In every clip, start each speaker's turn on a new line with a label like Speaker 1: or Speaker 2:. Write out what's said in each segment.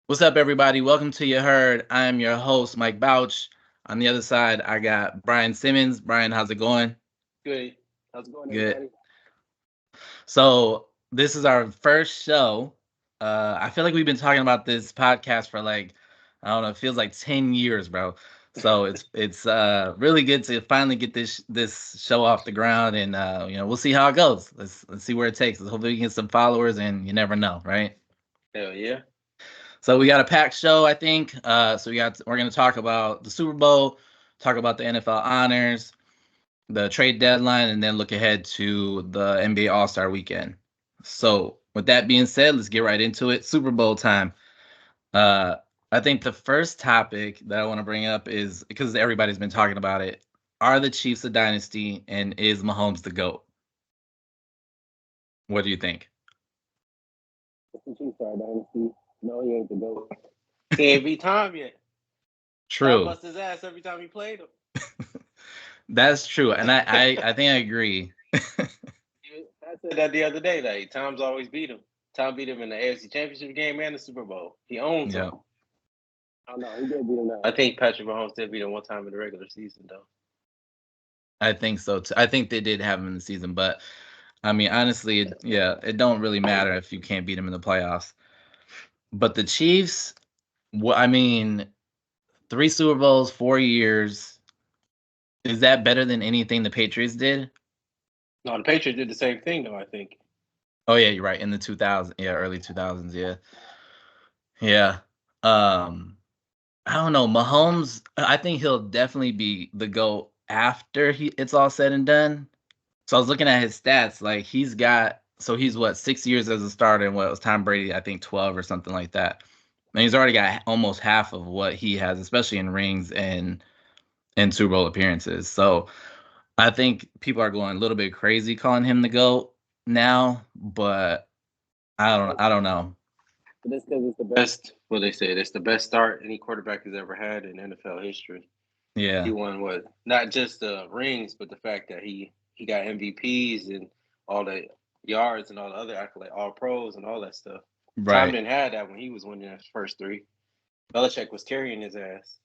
Speaker 1: What's up, everybody? Welcome to Your Herd. I am your host, Mike Bouch. On the other side, I got Brian Simmons. Brian, how's it going?
Speaker 2: Good. How's it going,
Speaker 1: Good.
Speaker 2: everybody?
Speaker 1: So, this is our first show. I feel like we've been talking about this podcast for like, I don't know, it feels like 10 years, bro. So it's really good to finally get this show off the ground, and we'll see how it goes. Let's see where it takes us. Hopefully we can get some followers, and you never know, right?
Speaker 2: Hell yeah.
Speaker 1: So we got a packed show, I think. We're gonna talk about the Super Bowl, talk about the NFL honors, the trade deadline, and then look ahead to the NBA All Star Weekend. So with that being said, let's get right into it. Super Bowl time. Uh, I think the first topic that I want to bring up is because everybody's been talking about it. Are the Chiefs a dynasty, and is Mahomes the GOAT? What do you think?
Speaker 2: What's the Chiefs are, dynasty? No, he ain't the GOAT. He ain't beat Tom yet. Tom
Speaker 1: True.
Speaker 2: bust his ass every time he played him.
Speaker 1: That's true, and I think I agree.
Speaker 2: I said that the other day. Like, Tom's always beat him. Tom beat him in the AFC Championship game and the Super Bowl. He owns him.
Speaker 1: Yeah.
Speaker 2: Oh, no, he did beat him now. I think Patrick Mahomes did beat him one time in the regular season, though.
Speaker 1: I think so too. I think they did have him in the season, but I mean, honestly, it don't really matter if you can't beat him in the playoffs. But the Chiefs, I mean, 3 Super Bowls, 4 years. Is that better than anything the Patriots did?
Speaker 2: No, the Patriots did the same thing, though, I think.
Speaker 1: Oh yeah, you're right. In the 2000s, yeah, early 2000s, yeah, yeah. Um, I don't know. Mahomes, I think he'll definitely be the GOAT after it's all said and done. So I was looking at his stats. Like he's what 6 years as a starter, and what was Tom Brady? I think 12 or something like that. And he's already got almost half of what he has, especially in rings and Super Bowl appearances. So I think people are going a little bit crazy calling him the GOAT now, but I don't know.
Speaker 2: But that's because it's the best, what they said, it's the best start any quarterback has ever had in NFL history. He
Speaker 1: Yeah,
Speaker 2: won what? Not just the rings, but the fact that he got MVPs and all the yards and all the other accolades, all pros and all that stuff. Tom
Speaker 1: right.
Speaker 2: didn't have that when he was winning his first three. Belichick was carrying his ass.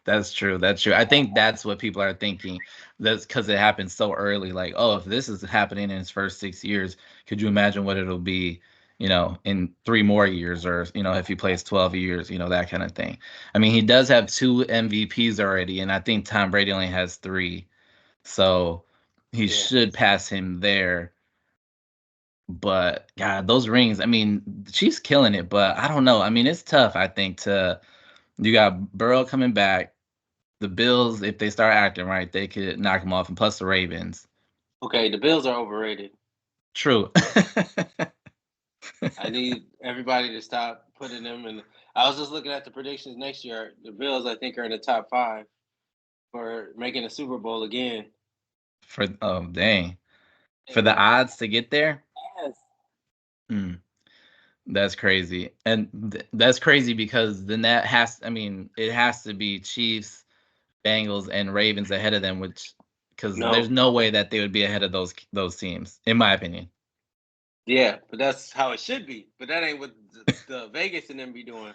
Speaker 1: That's true. That's true. I think that's what people are thinking. That's because it happened so early. Like, oh, if this is happening in his first 6 years, could you imagine what it'll be, in 3 more years, or if he plays 12 years, that kind of thing. I mean, he does have two MVPs already, and I think Tom Brady only has three, so he
Speaker 2: Yeah.
Speaker 1: should pass him there. But God, those rings. I mean, she's killing it, but I don't know. I mean, it's tough. I think to you got Burrow coming back. The Bills, if they start acting right, they could knock them off, and plus the Ravens.
Speaker 2: Okay, the Bills are overrated.
Speaker 1: True.
Speaker 2: I need everybody to stop putting them in. I was just looking at the predictions next year. The Bills, I think, are in the top five for making a Super Bowl again.
Speaker 1: Dang, for the
Speaker 2: And
Speaker 1: odds to get there.
Speaker 2: yes,
Speaker 1: Hmm, that's crazy, and that's crazy because then that has. I mean, it has to be Chiefs, Bengals, and Ravens ahead of them, which because there's
Speaker 2: no,
Speaker 1: no way that they would be ahead of those teams, in my opinion.
Speaker 2: yeah, but that's how it should be. But that ain't what the Vegas and them be doing.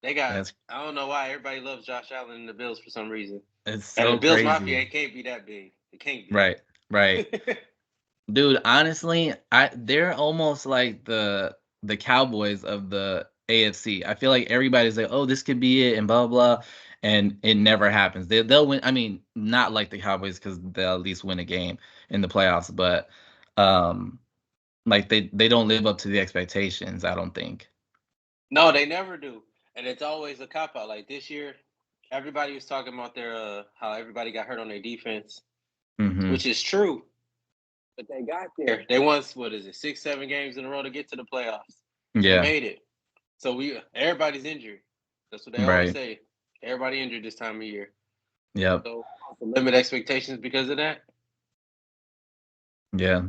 Speaker 2: They got,
Speaker 1: That's
Speaker 2: I don't know why everybody loves Josh Allen and the Bills for some reason.
Speaker 1: it's
Speaker 2: And the
Speaker 1: so
Speaker 2: Bills Mafia,
Speaker 1: crazy.
Speaker 2: it can't be that big. It can't be.
Speaker 1: Right, right. Dude, honestly, they're almost like the Cowboys of the AFC. I feel like everybody's like, "Oh, this could be it," and blah blah, blah, and it never happens. They'll win. I mean, not like the Cowboys because they'll at least win a game in the playoffs, but um, like they don't live up to the expectations. I don't think.
Speaker 2: No, they never do. And it's always a cop out. Like this year, everybody was talking about their how everybody got hurt on their defense,
Speaker 1: Hmm.
Speaker 2: which is true. But they got there. They won what is it, 6, 7 games in a row to get to the playoffs. They
Speaker 1: Yeah.
Speaker 2: made it. So everybody's injured. That's what they always
Speaker 1: Right.
Speaker 2: say. Everybody injured this time of year.
Speaker 1: Yep.
Speaker 2: So limit expectations because of that.
Speaker 1: Yeah.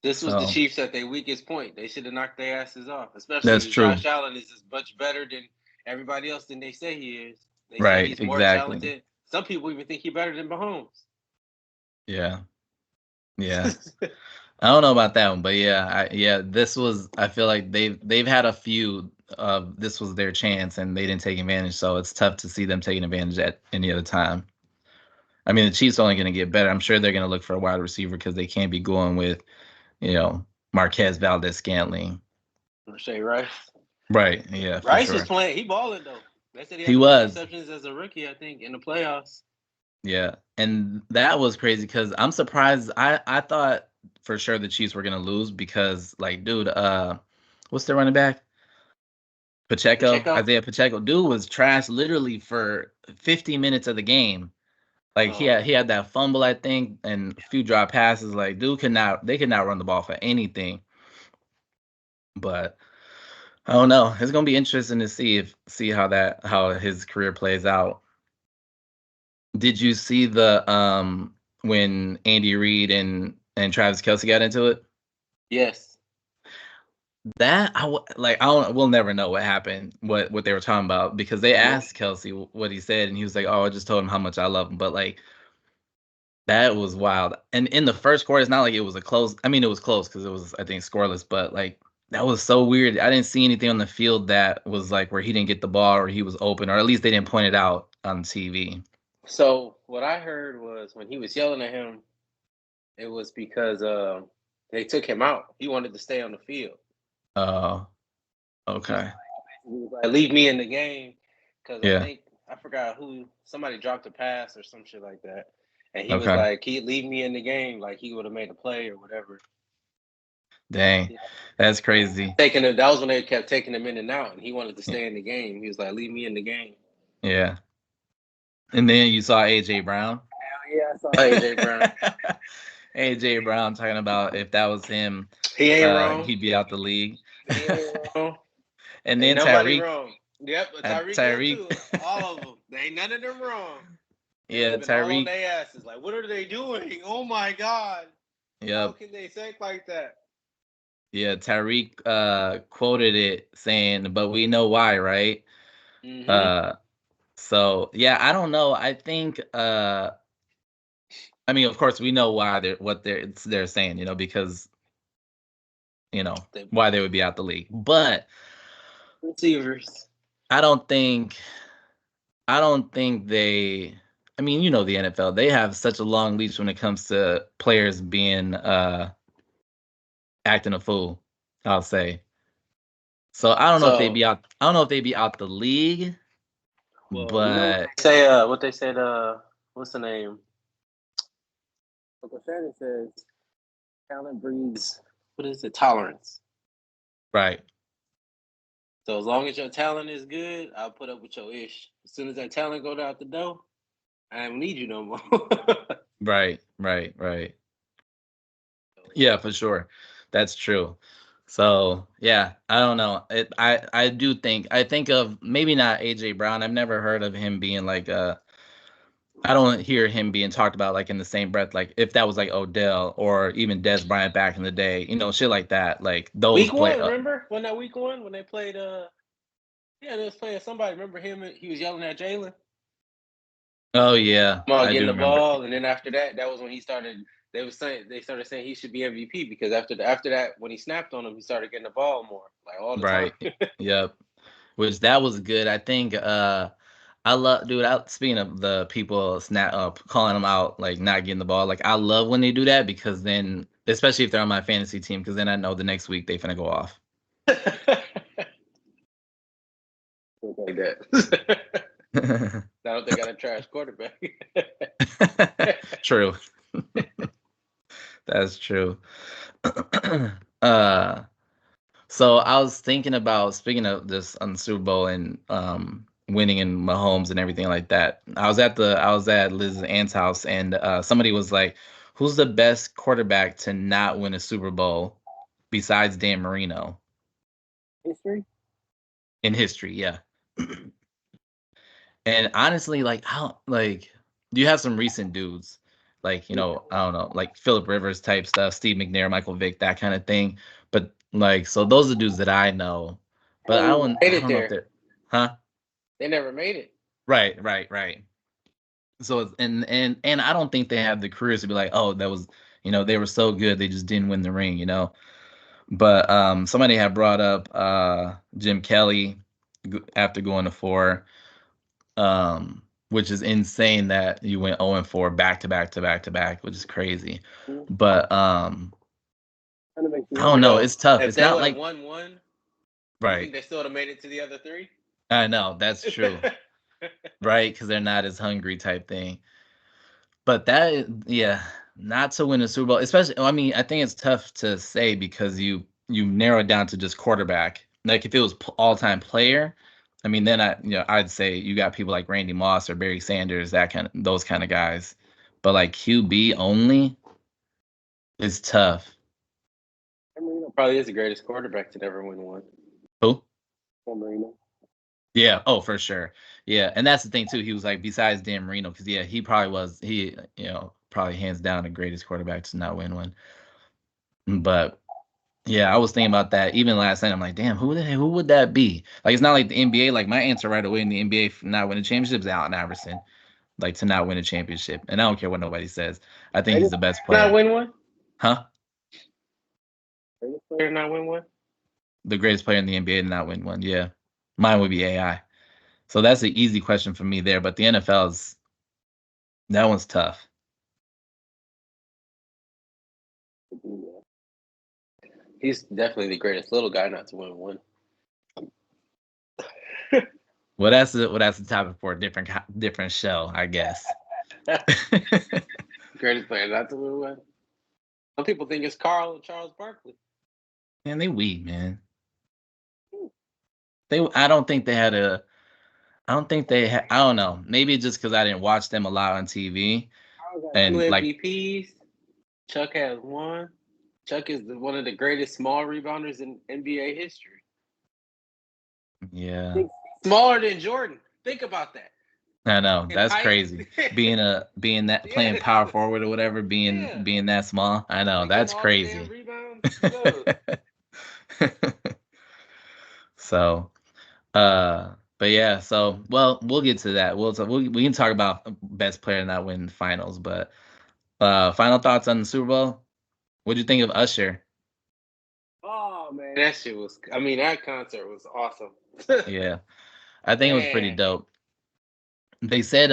Speaker 2: This was the
Speaker 1: So
Speaker 2: Chiefs at their weakest point. They should have knocked their asses off, especially
Speaker 1: that's
Speaker 2: because
Speaker 1: true.
Speaker 2: Josh Allen is as much better than everybody else than they say he is. They say
Speaker 1: Right.
Speaker 2: he's more
Speaker 1: Exactly.
Speaker 2: talented. Some people even think he's better than Mahomes.
Speaker 1: Yeah. Yeah. I don't know about that one, but yeah, this was. I feel like they've had a few. this was their chance and they didn't take advantage. So it's tough to see them taking advantage at any other time. I mean, the Chiefs are only going to get better. I'm sure they're going to look for a wide receiver because they can't be going with, Marquez Valdez-Scantling.
Speaker 2: Shay Rice.
Speaker 1: Right. Yeah, for
Speaker 2: Rice was
Speaker 1: sure.
Speaker 2: playing. He balling though. They said he
Speaker 1: He
Speaker 2: had more
Speaker 1: was.
Speaker 2: interceptions as a rookie, I think, in the playoffs.
Speaker 1: Yeah. And that was crazy because I'm surprised. I thought for sure the Chiefs were going to lose because, like, dude, what's their running back? Pacheco.
Speaker 2: Pacheco.
Speaker 1: Isaiah Pacheco. Dude was trash literally for 50 minutes of the game. Like he had that fumble, I think, and a few drop passes. Like dude they could not run the ball for anything. But I don't know. It's gonna be interesting to see how his career plays out. Did you see the when Andy Reid and Travis Kelce got into it?
Speaker 2: Yes.
Speaker 1: That I don't. We'll never know what happened, what they were talking about because they asked Kelce what he said, and he was like, "Oh, I just told him how much I love him." But like that was wild. And in the first quarter, it's not like it was a close. I mean, it was close because it was, I think, scoreless. But like that was so weird. I didn't see anything on the field that was like where he didn't get the ball or he was open, or at least they didn't point it out on TV.
Speaker 2: So what I heard was when he was yelling at him, it was because they took him out. He wanted to stay on the field.
Speaker 1: Oh, okay.
Speaker 2: He was like, "Leave me in the game," because I
Speaker 1: Yeah.
Speaker 2: think I forgot who somebody dropped a pass or some shit like that, and he was
Speaker 1: Okay.
Speaker 2: like, "He leave me in the game," like he would have made a play or whatever.
Speaker 1: Dang, that's crazy.
Speaker 2: That was when they kept taking him in and out, and he wanted to stay in the game. He was like, "Leave me in the game."
Speaker 1: Yeah. And then you saw AJ Brown.
Speaker 2: Hell yeah, I saw AJ Brown.
Speaker 1: AJ Brown talking about if that was him,
Speaker 2: He ain't wrong.
Speaker 1: he'd be out the league.
Speaker 2: He ain't wrong.
Speaker 1: And
Speaker 2: Ain't
Speaker 1: then
Speaker 2: nobody
Speaker 1: Tyreek,
Speaker 2: wrong. Yep, Tyreek won
Speaker 1: Tyreek,
Speaker 2: too. All of them. There ain't none of them wrong. They would
Speaker 1: yeah,
Speaker 2: have been all on
Speaker 1: Tyreek,
Speaker 2: their asses. Like, what are they doing? Oh my god! How
Speaker 1: yep,
Speaker 2: can they think like that?
Speaker 1: yeah, Tyreek quoted it saying, "But we know why, right?"
Speaker 2: Mm-hmm.
Speaker 1: Uh, so yeah, I don't know. I think, I mean, of course, we know why they're saying, because
Speaker 2: The
Speaker 1: why they would be out the league, but
Speaker 2: receivers.
Speaker 1: I don't think they. I mean, the NFL, they have such a long leash when it comes to players being acting a fool, I'll say. So I don't know if they'd
Speaker 2: So,
Speaker 1: be out. I don't know if they'd be out the league,
Speaker 2: well, you know what
Speaker 1: but
Speaker 2: they say? What they said? What's the name? Uncle Shannon says, "Talent breeds what is it? Tolerance."
Speaker 1: right,
Speaker 2: So as long as your talent is good, I'll put up with your ish. As soon as that talent go out the door, I don't need you no more.
Speaker 1: right, right, right. Yeah, for sure, that's true. So yeah, I don't know. I think of maybe not AJ Brown. I've never heard of him being like a. I don't hear him being talked about like in the same breath, like if that was like Odell or even Des Bryant back in the day, shit like that. Like those
Speaker 2: Week
Speaker 1: play.
Speaker 2: one, remember when that week one when they played? Yeah, they was playing somebody. Remember him? He was yelling at Jalen
Speaker 1: Oh yeah,
Speaker 2: about
Speaker 1: I
Speaker 2: getting
Speaker 1: do
Speaker 2: the
Speaker 1: remember.
Speaker 2: ball, and then after that, that was when he started. They started saying he should be MVP because after that, when he snapped on him, he started getting the ball more, like all the time.
Speaker 1: Right. Yep. Which that was good. I think I love, dude. Speaking of the people snap up calling them out, like not getting the ball, like I love when they do that because then, especially if they're on my fantasy team, because then I know the next week they finna go off.
Speaker 2: Like that. I don't think I got a trash quarterback.
Speaker 1: True. That's true. uh, so I was thinking about, speaking of this on the Super Bowl and winning and Mahomes and everything like that. I was at Liz's aunt's house and somebody was like, "Who's the best quarterback to not win a Super Bowl besides Dan Marino
Speaker 2: History?
Speaker 1: in history?" Yeah. And honestly, like how like you have some recent dudes, like, I don't know, like Philip Rivers type stuff, Steve McNair, Michael Vick, that kind of thing. But like, so those are the dudes that I know. But I don't
Speaker 2: Made
Speaker 1: I
Speaker 2: it
Speaker 1: don't know if
Speaker 2: there.
Speaker 1: they're, huh?
Speaker 2: They never made it.
Speaker 1: Right, right, right. So and I don't think they have the careers to be like, oh, that was, they were so good they just didn't win the ring. But somebody had brought up Jim Kelly after going to 4, which is insane that you went 0-4 back to back to back to back, which is crazy. But I don't know. It's tough.
Speaker 2: If
Speaker 1: It's
Speaker 2: they
Speaker 1: not
Speaker 2: would have
Speaker 1: like
Speaker 2: won one, you
Speaker 1: right.
Speaker 2: think they still would have made it to the other 3?
Speaker 1: I know that's true, right? Because they're not as hungry type thing. But yeah, not to win a Super Bowl, especially. I mean, I think it's tough to say because you narrow it down to just quarterback. Like if it was all time player, I mean, then I'd say you got people like Randy Moss or Barry Sanders, those kind of guys. But like QB only is tough.
Speaker 2: Marino probably is the greatest quarterback to never win one.
Speaker 1: Who?
Speaker 2: Marino.
Speaker 1: Yeah. Oh, for sure. Yeah, and that's the thing too. He was like besides Dan Marino, because yeah, he probably was probably hands down the greatest quarterback to not win one. But yeah, I was thinking about that even last night. I'm like, damn, who would that be? Like, it's not like the NBA. Like, my answer right away in the NBA for not winning championships is Allen Iverson. Like, to not win a championship. And I don't care what nobody says. I think he's the best
Speaker 2: Not
Speaker 1: player.
Speaker 2: win one?
Speaker 1: Huh?
Speaker 2: Greatest player not win one?
Speaker 1: The greatest player in the NBA to not win one. Yeah. Mine would be AI. So that's an easy question for me there. But the that one's tough.
Speaker 2: He's definitely the greatest little guy not to win one.
Speaker 1: Well, that's the topic for a different show, I guess.
Speaker 2: Greatest player not to win one. Some people think it's Charles Barkley.
Speaker 1: Man, they weak, man. I don't think they had a. I don't think they I don't know. Maybe just because I didn't watch them a lot on TV. And
Speaker 2: Two
Speaker 1: like,
Speaker 2: MVPs. Chuck has one. Chuck is one of the greatest small rebounders in NBA history.
Speaker 1: yeah,
Speaker 2: Smaller than Jordan. Think about that.
Speaker 1: I know that's
Speaker 2: Height.
Speaker 1: crazy. Being that playing power forward or whatever, being that small. I know that's
Speaker 2: all the
Speaker 1: crazy.
Speaker 2: damn rebounds.
Speaker 1: So, but yeah. So, well, we'll get to that. We can talk about best player not win finals. But final thoughts on the Super Bowl. What do you think of Usher?
Speaker 2: Oh man, that shit was. I mean, that concert was awesome.
Speaker 1: Yeah, I think it was pretty
Speaker 2: Man,
Speaker 1: dope. They said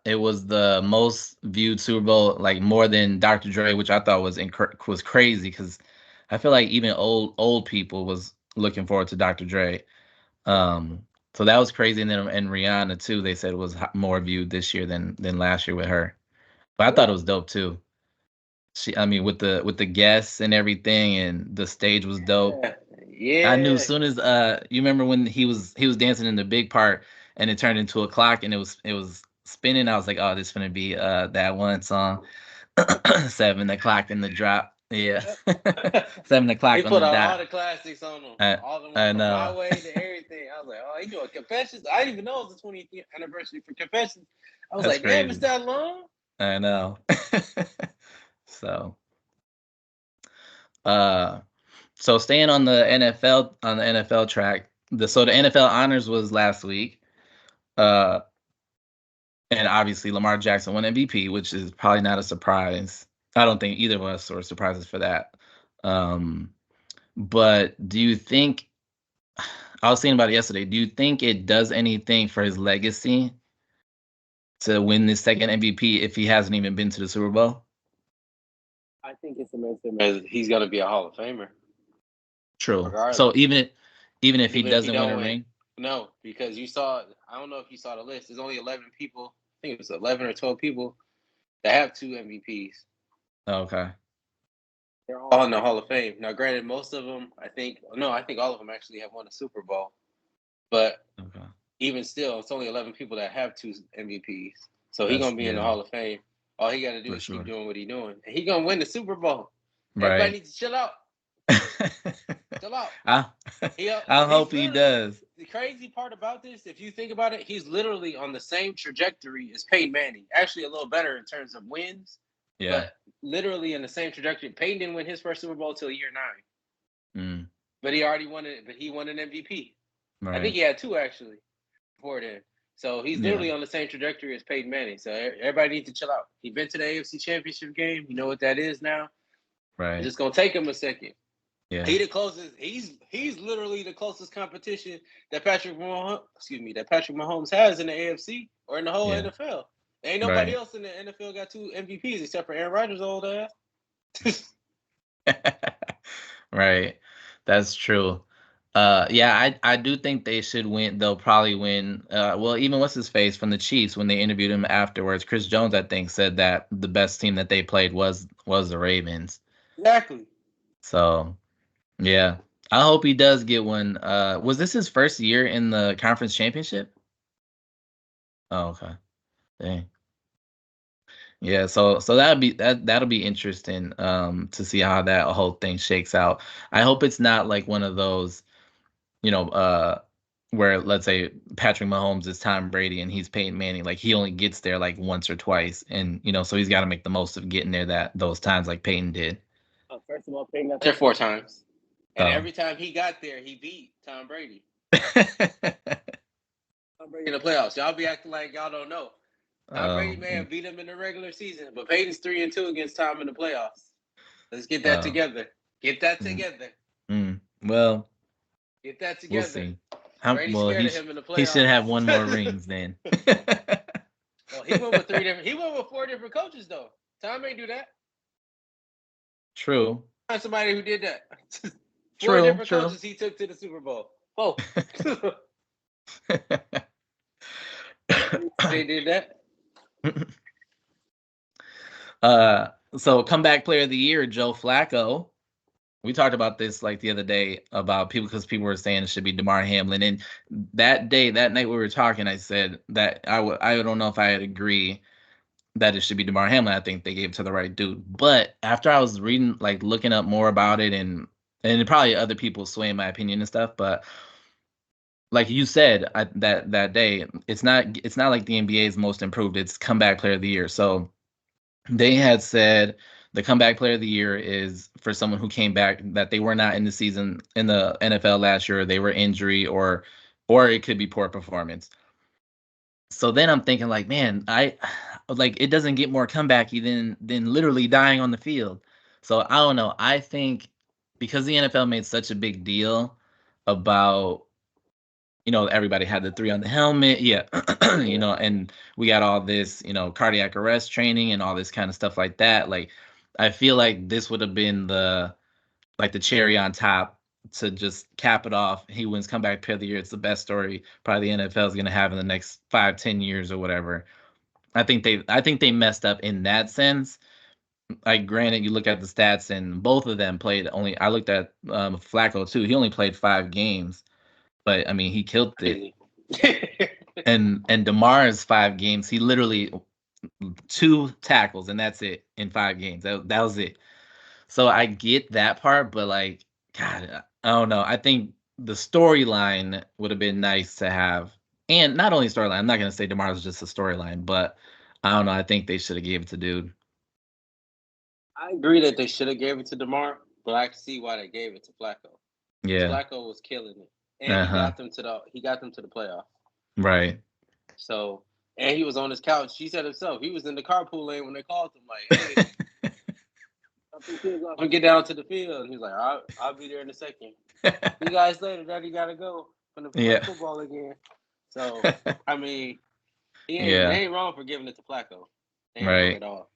Speaker 1: it was the most viewed Super Bowl, like more than Dr. Dre, which I thought was crazy because I feel like even old people was looking forward to Dr. Dre. So that was crazy, and then and Rihanna too. They said it was more viewed this year than last year with her. But I thought it was dope too. I mean, with the guests and everything, and the stage was dope. I knew as
Speaker 2: yeah.
Speaker 1: soon as you remember when he was dancing in the big part and it turned into a clock and it was spinning. I was like, oh, this is gonna be that one song, 7 o'clock in the drop. Yeah, 7 o'clock
Speaker 2: He
Speaker 1: on the
Speaker 2: put out all
Speaker 1: dot.
Speaker 2: the classics on them.
Speaker 1: I
Speaker 2: All of them
Speaker 1: I
Speaker 2: from
Speaker 1: know.
Speaker 2: My Way to everything. I was like, oh, he doing Confessions. I didn't even know it was the 20th anniversary for Confessions. I was
Speaker 1: That's
Speaker 2: like, damn, it's
Speaker 1: crazy.
Speaker 2: that long?
Speaker 1: I know. So uh so staying on the NFL track, the NFL honors was last week. Uh And obviously, Lamar Jackson won MVP, which is probably not a surprise. I don't think either of us were surprises for that. Um, but do you think, I was thinking about it yesterday, do you think it does anything for his legacy to win this second MVP if he hasn't even been to the Super Bowl?
Speaker 2: I think it's amazing. As he's gonna be a Hall of Famer,
Speaker 1: True. So
Speaker 2: regardless.
Speaker 1: even if he
Speaker 2: Even if he
Speaker 1: doesn't win
Speaker 2: don't
Speaker 1: a
Speaker 2: win.
Speaker 1: ring?
Speaker 2: No, because you saw. I don't know if you saw the list. There's only 11 people. I think it was 11 or 12 people that have 2 MVPs.
Speaker 1: Okay.
Speaker 2: They're all in the Hall of Fame. Now, granted, most of them, I think all of them actually have won a Super Bowl. But
Speaker 1: Okay.
Speaker 2: even still, it's only 11 people that have 2 MVPs. So he's
Speaker 1: That's,
Speaker 2: gonna be in the
Speaker 1: yeah,
Speaker 2: Hall of Fame. All he got to do
Speaker 1: for
Speaker 2: is keep
Speaker 1: sure.
Speaker 2: doing what he's doing, and he's gonna win the Super Bowl. Everybody
Speaker 1: Right.
Speaker 2: needs to chill out. Chill out.
Speaker 1: I,
Speaker 2: He,
Speaker 1: I
Speaker 2: he's
Speaker 1: hope he
Speaker 2: literally
Speaker 1: does.
Speaker 2: the crazy part about this. If you think about it, he's literally on the same trajectory as Peyton Manning. Actually, a little better in terms of wins,
Speaker 1: Yeah.
Speaker 2: but literally in the same trajectory. Peyton didn't win his first Super Bowl till year 9,
Speaker 1: Mm,
Speaker 2: but he already won it. But he won an MVP. I think
Speaker 1: right.
Speaker 2: he had 2 actually before then. So he's
Speaker 1: Yeah.
Speaker 2: literally on the same trajectory as Peyton Manning. So everybody needs to chill out. He's been to the AFC Championship game. You know what that is now. It's
Speaker 1: Right.
Speaker 2: just gonna take him a second.
Speaker 1: Yeah.
Speaker 2: He the closest. He's literally the closest competition that Patrick Mahomes has in the AFC or in the whole
Speaker 1: Yeah.
Speaker 2: NFL. Ain't nobody
Speaker 1: Right.
Speaker 2: else in the NFL got 2 MVPs except for Aaron Rodgers' old ass.
Speaker 1: Right. That's true. Yeah, I do think they should win. They'll probably win. Well, even what's his face from the Chiefs when they interviewed him afterwards, Chris Jones, I think, said that the best team that they played was the Ravens.
Speaker 2: Exactly.
Speaker 1: So yeah, I hope he does get one. Was this his first year in the conference championship? Oh, okay. Dang. Yeah, so that'll be interesting to see how that whole thing shakes out. I hope it's not like one of those, you know, where let's say Patrick Mahomes is Tom Brady and he's Peyton Manning, like he only gets there like once or twice, and so he's got to make the most of getting there those times like Peyton did.
Speaker 2: First of all, Peyton got there 4 times, and
Speaker 1: So
Speaker 2: every time he got there, he beat Tom Brady. Tom Brady in the playoffs. Y'all be acting like y'all don't know. Tom Brady may have beat him in the regular season, but Peyton's 3-2 against Tom in the playoffs. Let's get that together. Get that together.
Speaker 1: Well,
Speaker 2: Get that together.
Speaker 1: we'll see.
Speaker 2: Brady's scared of him in the playoffs.
Speaker 1: He should have one more rings then.
Speaker 2: Well, he went with 3 different. He went with 4 different coaches though. Tom ain't do that.
Speaker 1: True.
Speaker 2: Find somebody who did that. 4
Speaker 1: True.
Speaker 2: different coaches he took to the Super Bowl. Oh. They did
Speaker 1: that. So comeback player of the year, Joe Flacco. We talked about this like the other day about people because people were saying it should be DeMar Hamlin. And that night we were talking, I said that I don't know if I'd agree that it should be DeMar Hamlin. I think they gave it to the right dude. But after I was reading, like looking up more about it, and probably other people swaying my opinion and stuff, but like you said that day, it's not like the NBA's most improved. It's comeback player of the year. So they had said the comeback player of the year is for someone who came back that they were not in the season in the NFL last year. They were injury or it could be poor performance. So then I'm thinking like, man, I like it doesn't get more comebacky than literally dying on the field. So I don't know. I think because the NFL made such a big deal about everybody had the 3 on the helmet. Yeah. And we got all this, cardiac arrest training and all this kind of stuff like that. Like, I feel like this would have been the cherry on top to just cap it off. He wins comeback player of the year. It's the best story probably the NFL is going to have in the next 5-10 years or whatever. I think they messed up in that sense. Like, granted, you look at the stats and both of them played only. I looked at Flacco too. He only played 5 games. But I mean, he killed it. and DeMar's 5 games, he literally 2 tackles and that's it in 5 games. That was it. So I get that part, but like, God, I don't know. I think the storyline would have been nice to have, and not only storyline. I'm not gonna say DeMar's just a storyline, but I don't know. I think they should have gave it to dude.
Speaker 2: I agree that they should have gave it to DeMar, but I can see why they gave it to Flacco.
Speaker 1: Yeah.
Speaker 2: Flacco was killing it, and he got them to the playoffs.
Speaker 1: Right.
Speaker 2: So, and he was on his couch. He said himself, he was in the carpool lane when they called him. Like, hey, I'm get down to the field. He's like, I'll be there in a second. See you guys later. Daddy gotta go from the play football again. So, I mean, they ain't wrong for giving it to Flacco. They ain't wrong at all.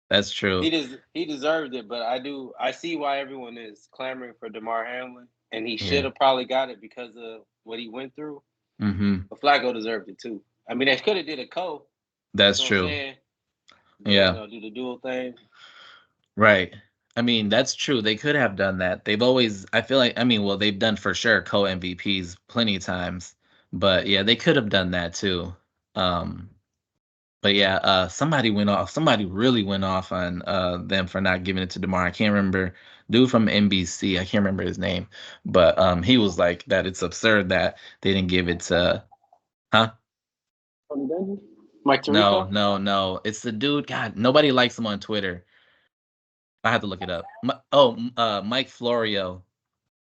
Speaker 1: That's true.
Speaker 2: He deserved it, but I see why everyone is clamoring for DeMar Hamlin, and he should have probably got it because of what he went through.
Speaker 1: Mm-hmm.
Speaker 2: But Flacco deserved it too. I mean, they could have did a co.
Speaker 1: That's true.
Speaker 2: Do the dual thing.
Speaker 1: Right. I mean, that's true. They could have done that. They've always, I feel like, I mean, well, they've done for sure co-MVPs plenty of times, but yeah, they could have done that too. But yeah, somebody really went off on them for not giving it to DeMar. I can't remember, dude from NBC. I can't remember his name, but he was like that. It's absurd that they didn't give it to, huh?
Speaker 2: Mike Tirico?
Speaker 1: No. It's the dude. God, nobody likes him on Twitter. I had to look it up. Mike Florio.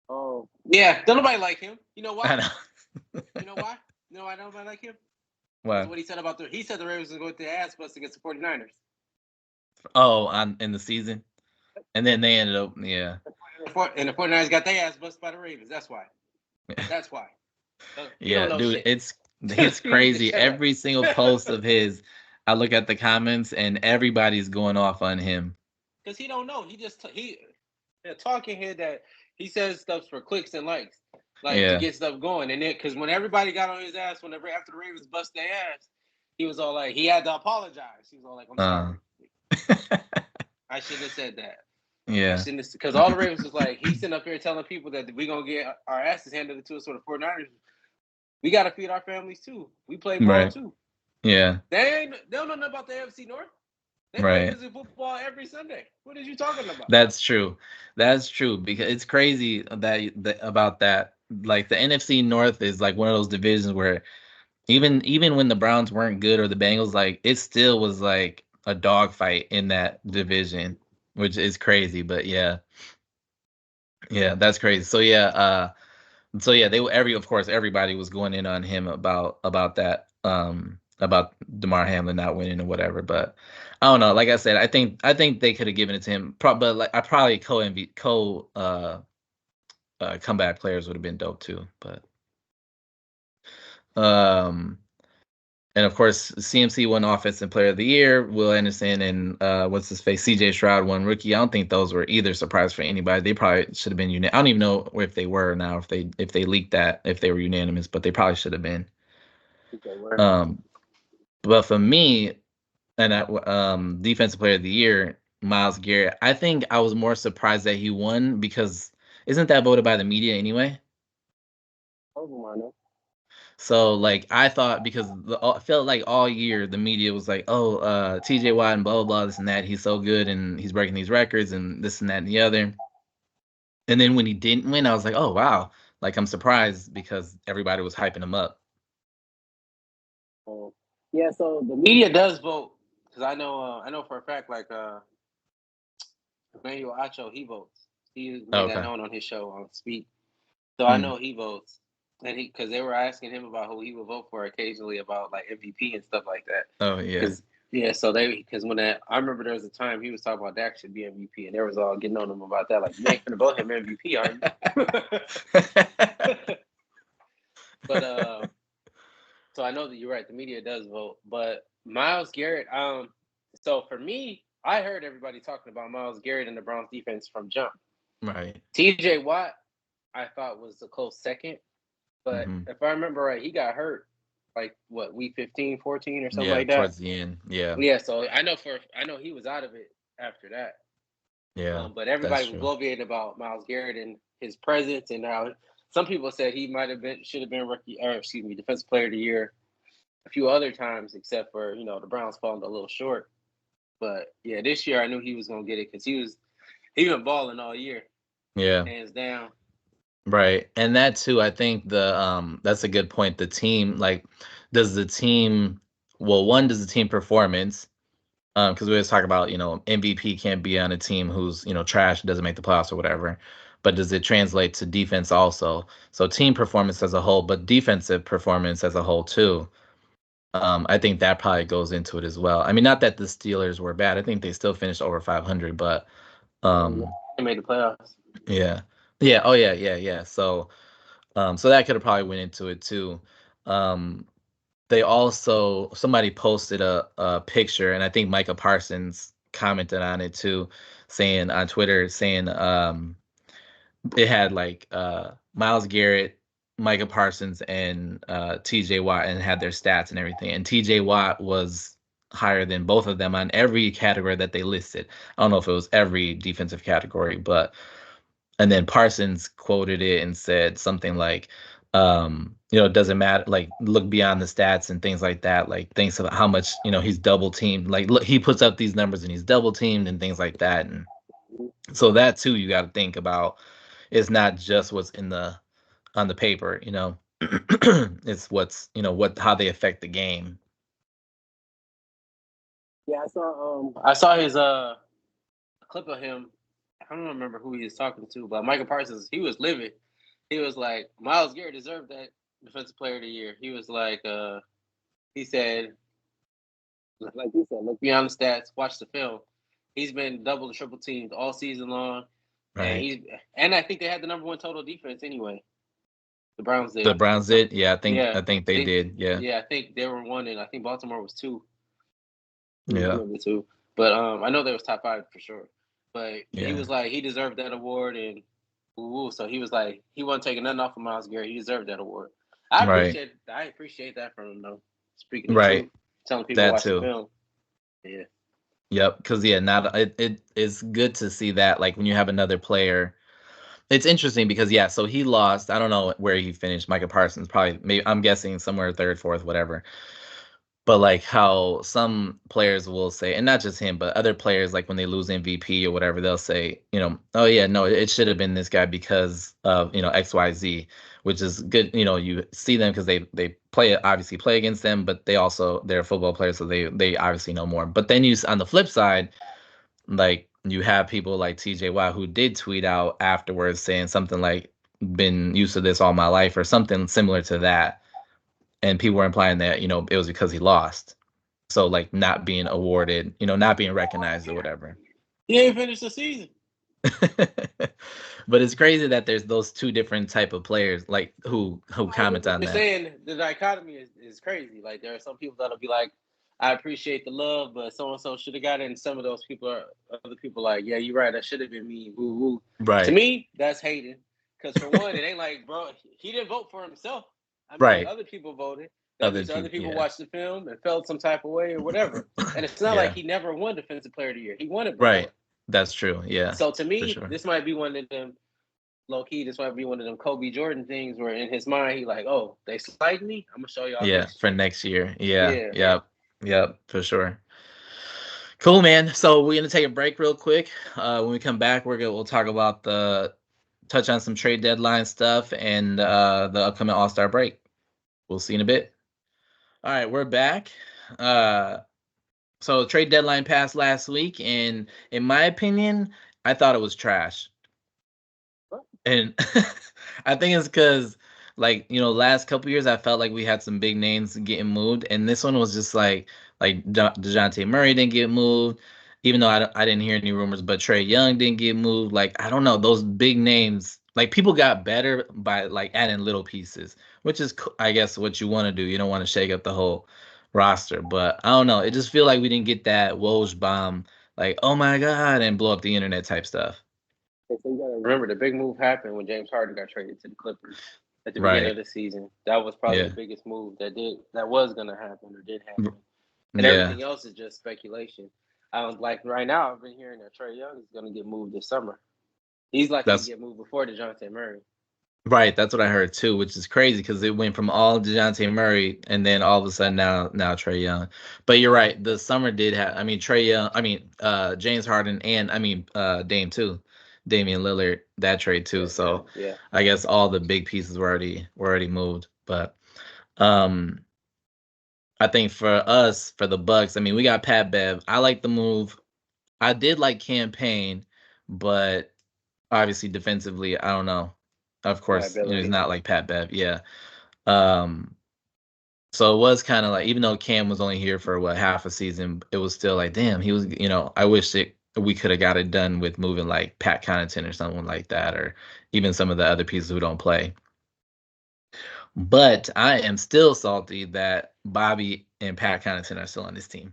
Speaker 2: Oh, yeah. Don't nobody like him. You know why? You know why? You know why nobody like him?
Speaker 1: What?
Speaker 2: That's what he said about he said the Ravens would go with their ass bust against the 49ers.
Speaker 1: Oh, in the season? And then they ended up, yeah.
Speaker 2: And the 49ers got their ass busted by the Ravens. That's why. He don't
Speaker 1: Yeah,
Speaker 2: know
Speaker 1: dude,
Speaker 2: shit.
Speaker 1: it's
Speaker 2: He need to
Speaker 1: crazy.
Speaker 2: shut up.
Speaker 1: Every single post of his, I look at the comments and everybody's going off on him.
Speaker 2: Because he don't know. He a talking head that he says stuff for clicks and likes, like to
Speaker 1: Yeah.
Speaker 2: get stuff going. And then because when everybody got on his ass, whenever after the Ravens bust their ass, he was all like, he had to apologize. He was all like, I'm sorry. I shouldn't have said that.
Speaker 1: Yeah.
Speaker 2: I shouldn't have, because all the Ravens was like, he's sitting up here telling people that we're gonna get our asses handed to us for the 49ers. We gotta feed our families too. We play ball
Speaker 1: Right.
Speaker 2: too.
Speaker 1: Yeah.
Speaker 2: They don't know nothing about the AFC North. They play
Speaker 1: Right.
Speaker 2: visiting football every Sunday. What are you talking about?
Speaker 1: That's true. That's true because it's crazy that about that. Like the NFC North is like one of those divisions where even when the Browns weren't good or the Bengals, like it still was like a dogfight in that division, which is crazy. But yeah, that's crazy. So yeah, of course everybody was going in on him about that about DeMar Hamlin not winning or whatever. But I don't know. Like I said, I think they could have given it to him. But like I probably comeback players would have been dope too. But um. And of course, CMC won Offensive Player of the Year. Will Anderson and what's his face, CJ Stroud won Rookie. I don't think those were either surprise for anybody. They probably should have been unanimous. I don't even know if they were now, if they leaked that, if they were unanimous, but they probably should have been.
Speaker 2: They were.
Speaker 1: But for me, and Defensive Player of the Year, Myles Garrett. I think I was more surprised that he won because isn't that voted by the media anyway?
Speaker 2: Oh,
Speaker 1: So like I thought because I felt like all year the media was like, oh, TJ Watt and blah blah blah this and that. He's so good and he's breaking these records and this and that and the other. And then when he didn't win, I was like, oh wow, like I'm surprised because everybody was hyping him up.
Speaker 2: Yeah, so the media does vote because I know for a fact like Emmanuel Acho, he votes. He
Speaker 1: Oh,
Speaker 2: made that
Speaker 1: okay.
Speaker 2: known on his show on Speak. So I
Speaker 1: Hmm.
Speaker 2: know he votes, and he because they were asking him about who he would vote for occasionally about like MVP and stuff like that.
Speaker 1: Oh yeah.
Speaker 2: Because so because I remember there was a time he was talking about Dak should be MVP, and they was all getting on him about that. Like you ain't gonna vote him MVP, are you? But so I know that you're right. The media does vote, but Myles Garrett. So for me, I heard everybody talking about Myles Garrett and the Browns defense from jump.
Speaker 1: Right.
Speaker 2: T.J. Watt, I thought was a close second, but
Speaker 1: Hmm.
Speaker 2: if I remember right, he got hurt like what week 15, 14 or something
Speaker 1: Yeah.
Speaker 2: like that.
Speaker 1: Towards the end. Yeah.
Speaker 2: Yeah, so I know he was out of it after that.
Speaker 1: Yeah.
Speaker 2: But
Speaker 1: That's
Speaker 2: everybody was
Speaker 1: true.
Speaker 2: bloviating about Myles Garrett and his presence and how some people said he should have been defensive player of the year a few other times, except for the Browns falling a little short. But yeah, this year I knew he was gonna get it because he been balling all year,
Speaker 1: Yeah.
Speaker 2: hands down.
Speaker 1: Right. And that too, I think that's a good point. The team, like, does the team well, one, does the team performance, because we always talk about, MVP can't be on a team who's, trash, doesn't make the playoffs or whatever. But does it translate to defense also? So team performance as a whole, but defensive performance as a whole too. I think that probably goes into it as well. I mean, not that the Steelers were bad. I think they still finished over 500, but
Speaker 2: They made the playoffs.
Speaker 1: yeah. Yeah, oh yeah, yeah, yeah. So that could have probably went into it too. Um, they also somebody posted a picture, and I think Micah Parsons commented on it too, saying on Twitter, saying it had like Myles Garrett, Micah Parsons, and TJ Watt, and had their stats and everything. And TJ Watt was higher than both of them on every category that they listed. I don't know if it was every defensive category, but and then Parsons quoted it and said something like, it doesn't matter, like look beyond the stats and things like that, like thinks of how much, he's double teamed. Like look, he puts up these numbers and he's double teamed and things like that. And so that too, you got to think about it's not just what's in the on the paper, it's what's, how they affect the game.
Speaker 2: Yeah, I saw his clip of him. I don't remember who he was talking to, but Michael Parsons, he was livid. He was like, Myles Garrett deserved that defensive player of the year. He was like, he said, like you said, look beyond the stats, watch the film. He's been double and triple teamed all season long.
Speaker 1: Right.
Speaker 2: And I think they had the number one total defense anyway. The Browns
Speaker 1: The
Speaker 2: did.
Speaker 1: Browns did? Yeah,
Speaker 2: Yeah,
Speaker 1: I think they did. Yeah.
Speaker 2: I think they were one, and I think Baltimore was two.
Speaker 1: Yeah.
Speaker 2: Number two, but I know they was top five for sure. But he
Speaker 1: Yeah.
Speaker 2: was like he deserved that award, and so he was like he wasn't taking nothing off of Myles Garrett. He deserved that award.
Speaker 1: Right.
Speaker 2: I appreciate that from him though. Speaking the
Speaker 1: Right.
Speaker 2: truth, telling people to
Speaker 1: That
Speaker 2: watch the
Speaker 1: too.
Speaker 2: film. Yeah.
Speaker 1: Yep. Because yeah, now it's good to see that like when you have another player. It's interesting because yeah, so he lost. I don't know where he finished. Micah Parsons probably maybe I'm guessing somewhere third, fourth, whatever. But like how some players will say, and not just him, but other players, like when they lose MVP or whatever, they'll say, oh yeah, no, it should have been this guy because of XYZ, which is good. You see them because they obviously play against them, but they're football players, so they obviously know more. But then on the flip side, like you have people like TJ Watt who did tweet out afterwards saying something like, "Been used to this all my life" or something similar to that, and people were implying that it was because he lost, so like not being awarded, not being recognized or whatever.
Speaker 2: He ain't finished the season.
Speaker 1: But it's crazy that there's those two different type of players like who comment
Speaker 2: I'm
Speaker 1: on
Speaker 2: just
Speaker 1: that.
Speaker 2: saying the dichotomy is crazy. Like there are some people that'll be like, I appreciate the love, but so and so should have got it. And some of those people are other people like, yeah, you're right. That should have been me. Woo woo. To
Speaker 1: Right.
Speaker 2: me, that's hating. Because for one, it ain't like, bro, he didn't vote for himself. I mean,
Speaker 1: Right.
Speaker 2: other people voted. That
Speaker 1: Other
Speaker 2: means other
Speaker 1: people,
Speaker 2: people
Speaker 1: yeah.
Speaker 2: watched the film and felt some type of way or whatever. And it's not like
Speaker 1: Yeah.
Speaker 2: he never won Defensive Player of the Year. He won it
Speaker 1: Right.
Speaker 2: before.
Speaker 1: That's true. Yeah,
Speaker 2: So to
Speaker 1: for
Speaker 2: me,
Speaker 1: sure.
Speaker 2: this might be one of them low key. This might be one of them Kobe Jordan things where in his mind he like, oh, they slight me. I'm gonna show y'all
Speaker 1: Yeah,
Speaker 2: next
Speaker 1: for
Speaker 2: year.
Speaker 1: next year. Yeah.
Speaker 2: Yeah.
Speaker 1: Yep. Yep, for sure. Cool, man. So we're gonna take a break real quick. When we come back, we'll talk about the touch on some trade deadline stuff and the upcoming All-Star break. We'll see you in a bit. All right, we're back. Uh, so trade deadline passed last week, and in my opinion, I thought it was trash. And I think it's because, like, last couple years, I felt like we had some big names getting moved, and this one was just like DeJounte Murray didn't get moved, even though I didn't hear any rumors, but Trae Young didn't get moved. Like, I don't know, those big names, like, people got better by like adding little pieces, which is, I guess, what you want to do. You don't want to shake up the whole roster, but I don't know. It just feel like we didn't get that Woj bomb, like, oh my God, and blow up the internet type stuff.
Speaker 2: So you gotta remember the big move happened when James Harden got traded to the Clippers at the beginning
Speaker 1: Right.
Speaker 2: of the season. That was probably the
Speaker 1: Yeah.
Speaker 2: biggest move that was gonna happen or did
Speaker 1: R-
Speaker 2: happen. And
Speaker 1: Yeah.
Speaker 2: everything else is just speculation. Like right now, I've been hearing that Trae Young is gonna get moved this summer. He's likely to
Speaker 1: That's
Speaker 2: get moved before DeJounte Murray.
Speaker 1: right. That's what I heard too, which is crazy because it went from all DeJounte Murray and then all of a sudden now Trae Young. But you're right. The summer did have. I mean Trae Young. I mean James Harden and I mean Dame too, Damian Lillard that trade too. So
Speaker 2: Yeah.
Speaker 1: I guess all the big pieces were already moved. But um, I think for us for the Bucks, I mean we got Pat Bev. I like the move. I did like campaign, but obviously defensively, I don't know. Of course, he's
Speaker 2: Liability.
Speaker 1: not like Pat Bev. Yeah. Um, so it was kind of like, even though Cam was only here for what half a season, it was still like, damn, he was. I wish we could have got it done with moving like Pat Connaughton or someone like that, or even some of the other pieces who don't play. But I am still salty that Bobby and Pat Connaughton are still on this team.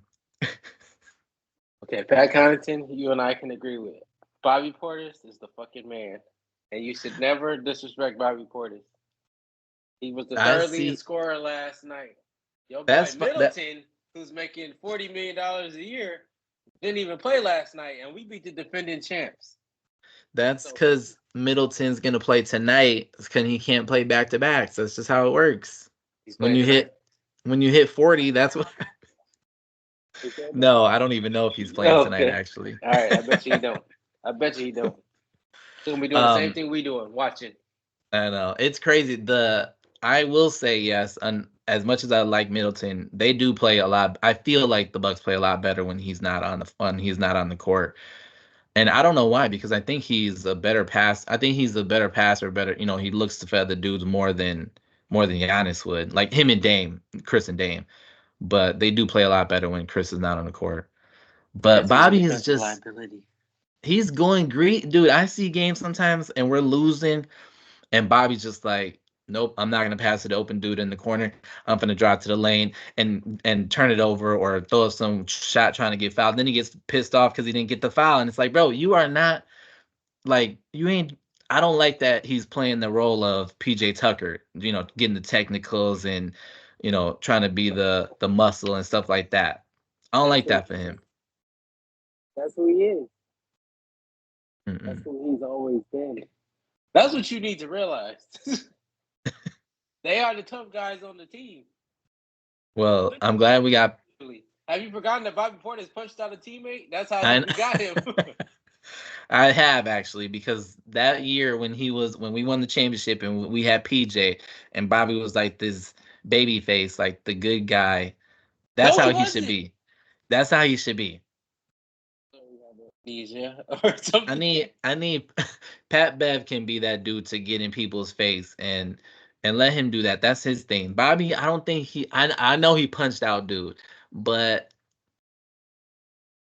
Speaker 2: Okay, Pat Connaughton, you and I can agree with. Bobby Portis is the fucking man. And you should never disrespect Bobby Portis. He was the
Speaker 1: I
Speaker 2: third leading
Speaker 1: see.
Speaker 2: scorer last night. Your boy
Speaker 1: That
Speaker 2: Middleton, who's making $40 million a year, didn't even play last night, and we beat the defending champs.
Speaker 1: that's
Speaker 2: So
Speaker 1: because Middleton's gonna play tonight because he can't play back to backs. That's just how it works.
Speaker 2: he's
Speaker 1: When
Speaker 2: playing
Speaker 1: you
Speaker 2: tonight.
Speaker 1: hit when you hit 40, that's what. No, I don't even know if he's playing tonight
Speaker 2: Okay.
Speaker 1: actually.
Speaker 2: All right. I bet you he don't. I bet you he don't. He's gonna be doing the same
Speaker 1: um
Speaker 2: thing we doing, watching.
Speaker 1: I know. It's crazy. I will say yes, and as much as I like Middleton, they do play a lot. I feel like the Bucks play a lot better when he's not on the court. And I don't know why, because I think he's a better I think he's a better passer, better, he looks to feather dudes more than Giannis would. Like him and Dame, Chris and Dame. But they do play a lot better when Chris is not on the court. But
Speaker 2: Because he's a
Speaker 1: Bobby is
Speaker 2: defensive
Speaker 1: just
Speaker 2: liability.
Speaker 1: He's going great, dude. I see games sometimes and we're losing, and Bobby's just like, nope, I'm not gonna pass it to open dude in the corner. I'm gonna drive to the lane and turn it over or throw some shot trying to get fouled. Then he gets pissed off because he didn't get the foul, and it's like, bro, you are not like you ain't. I don't like that he's playing the role of PJ Tucker, getting the technicals and trying to be the muscle and stuff like that. I don't like that for him.
Speaker 2: That's who he is. That's
Speaker 1: Mm-mm.
Speaker 2: who he's always been. That's what you need to realize. They are the tough guys on the team.
Speaker 1: Well, I'm glad we got.
Speaker 2: Have you forgotten that Bobby Portis punched out a teammate? That's how
Speaker 1: I,
Speaker 2: we got him.
Speaker 1: I have actually, because that year when we won the championship and we had PJ and Bobby was like this baby face, like the good guy. That's
Speaker 2: No, he
Speaker 1: how he should
Speaker 2: wasn't.
Speaker 1: be. That's how he should be.
Speaker 2: Amnesia or something.
Speaker 1: I need Pat Bev can be that dude to get in people's face and let him do that. That's his thing. Bobby, I don't think I know he punched out dude, but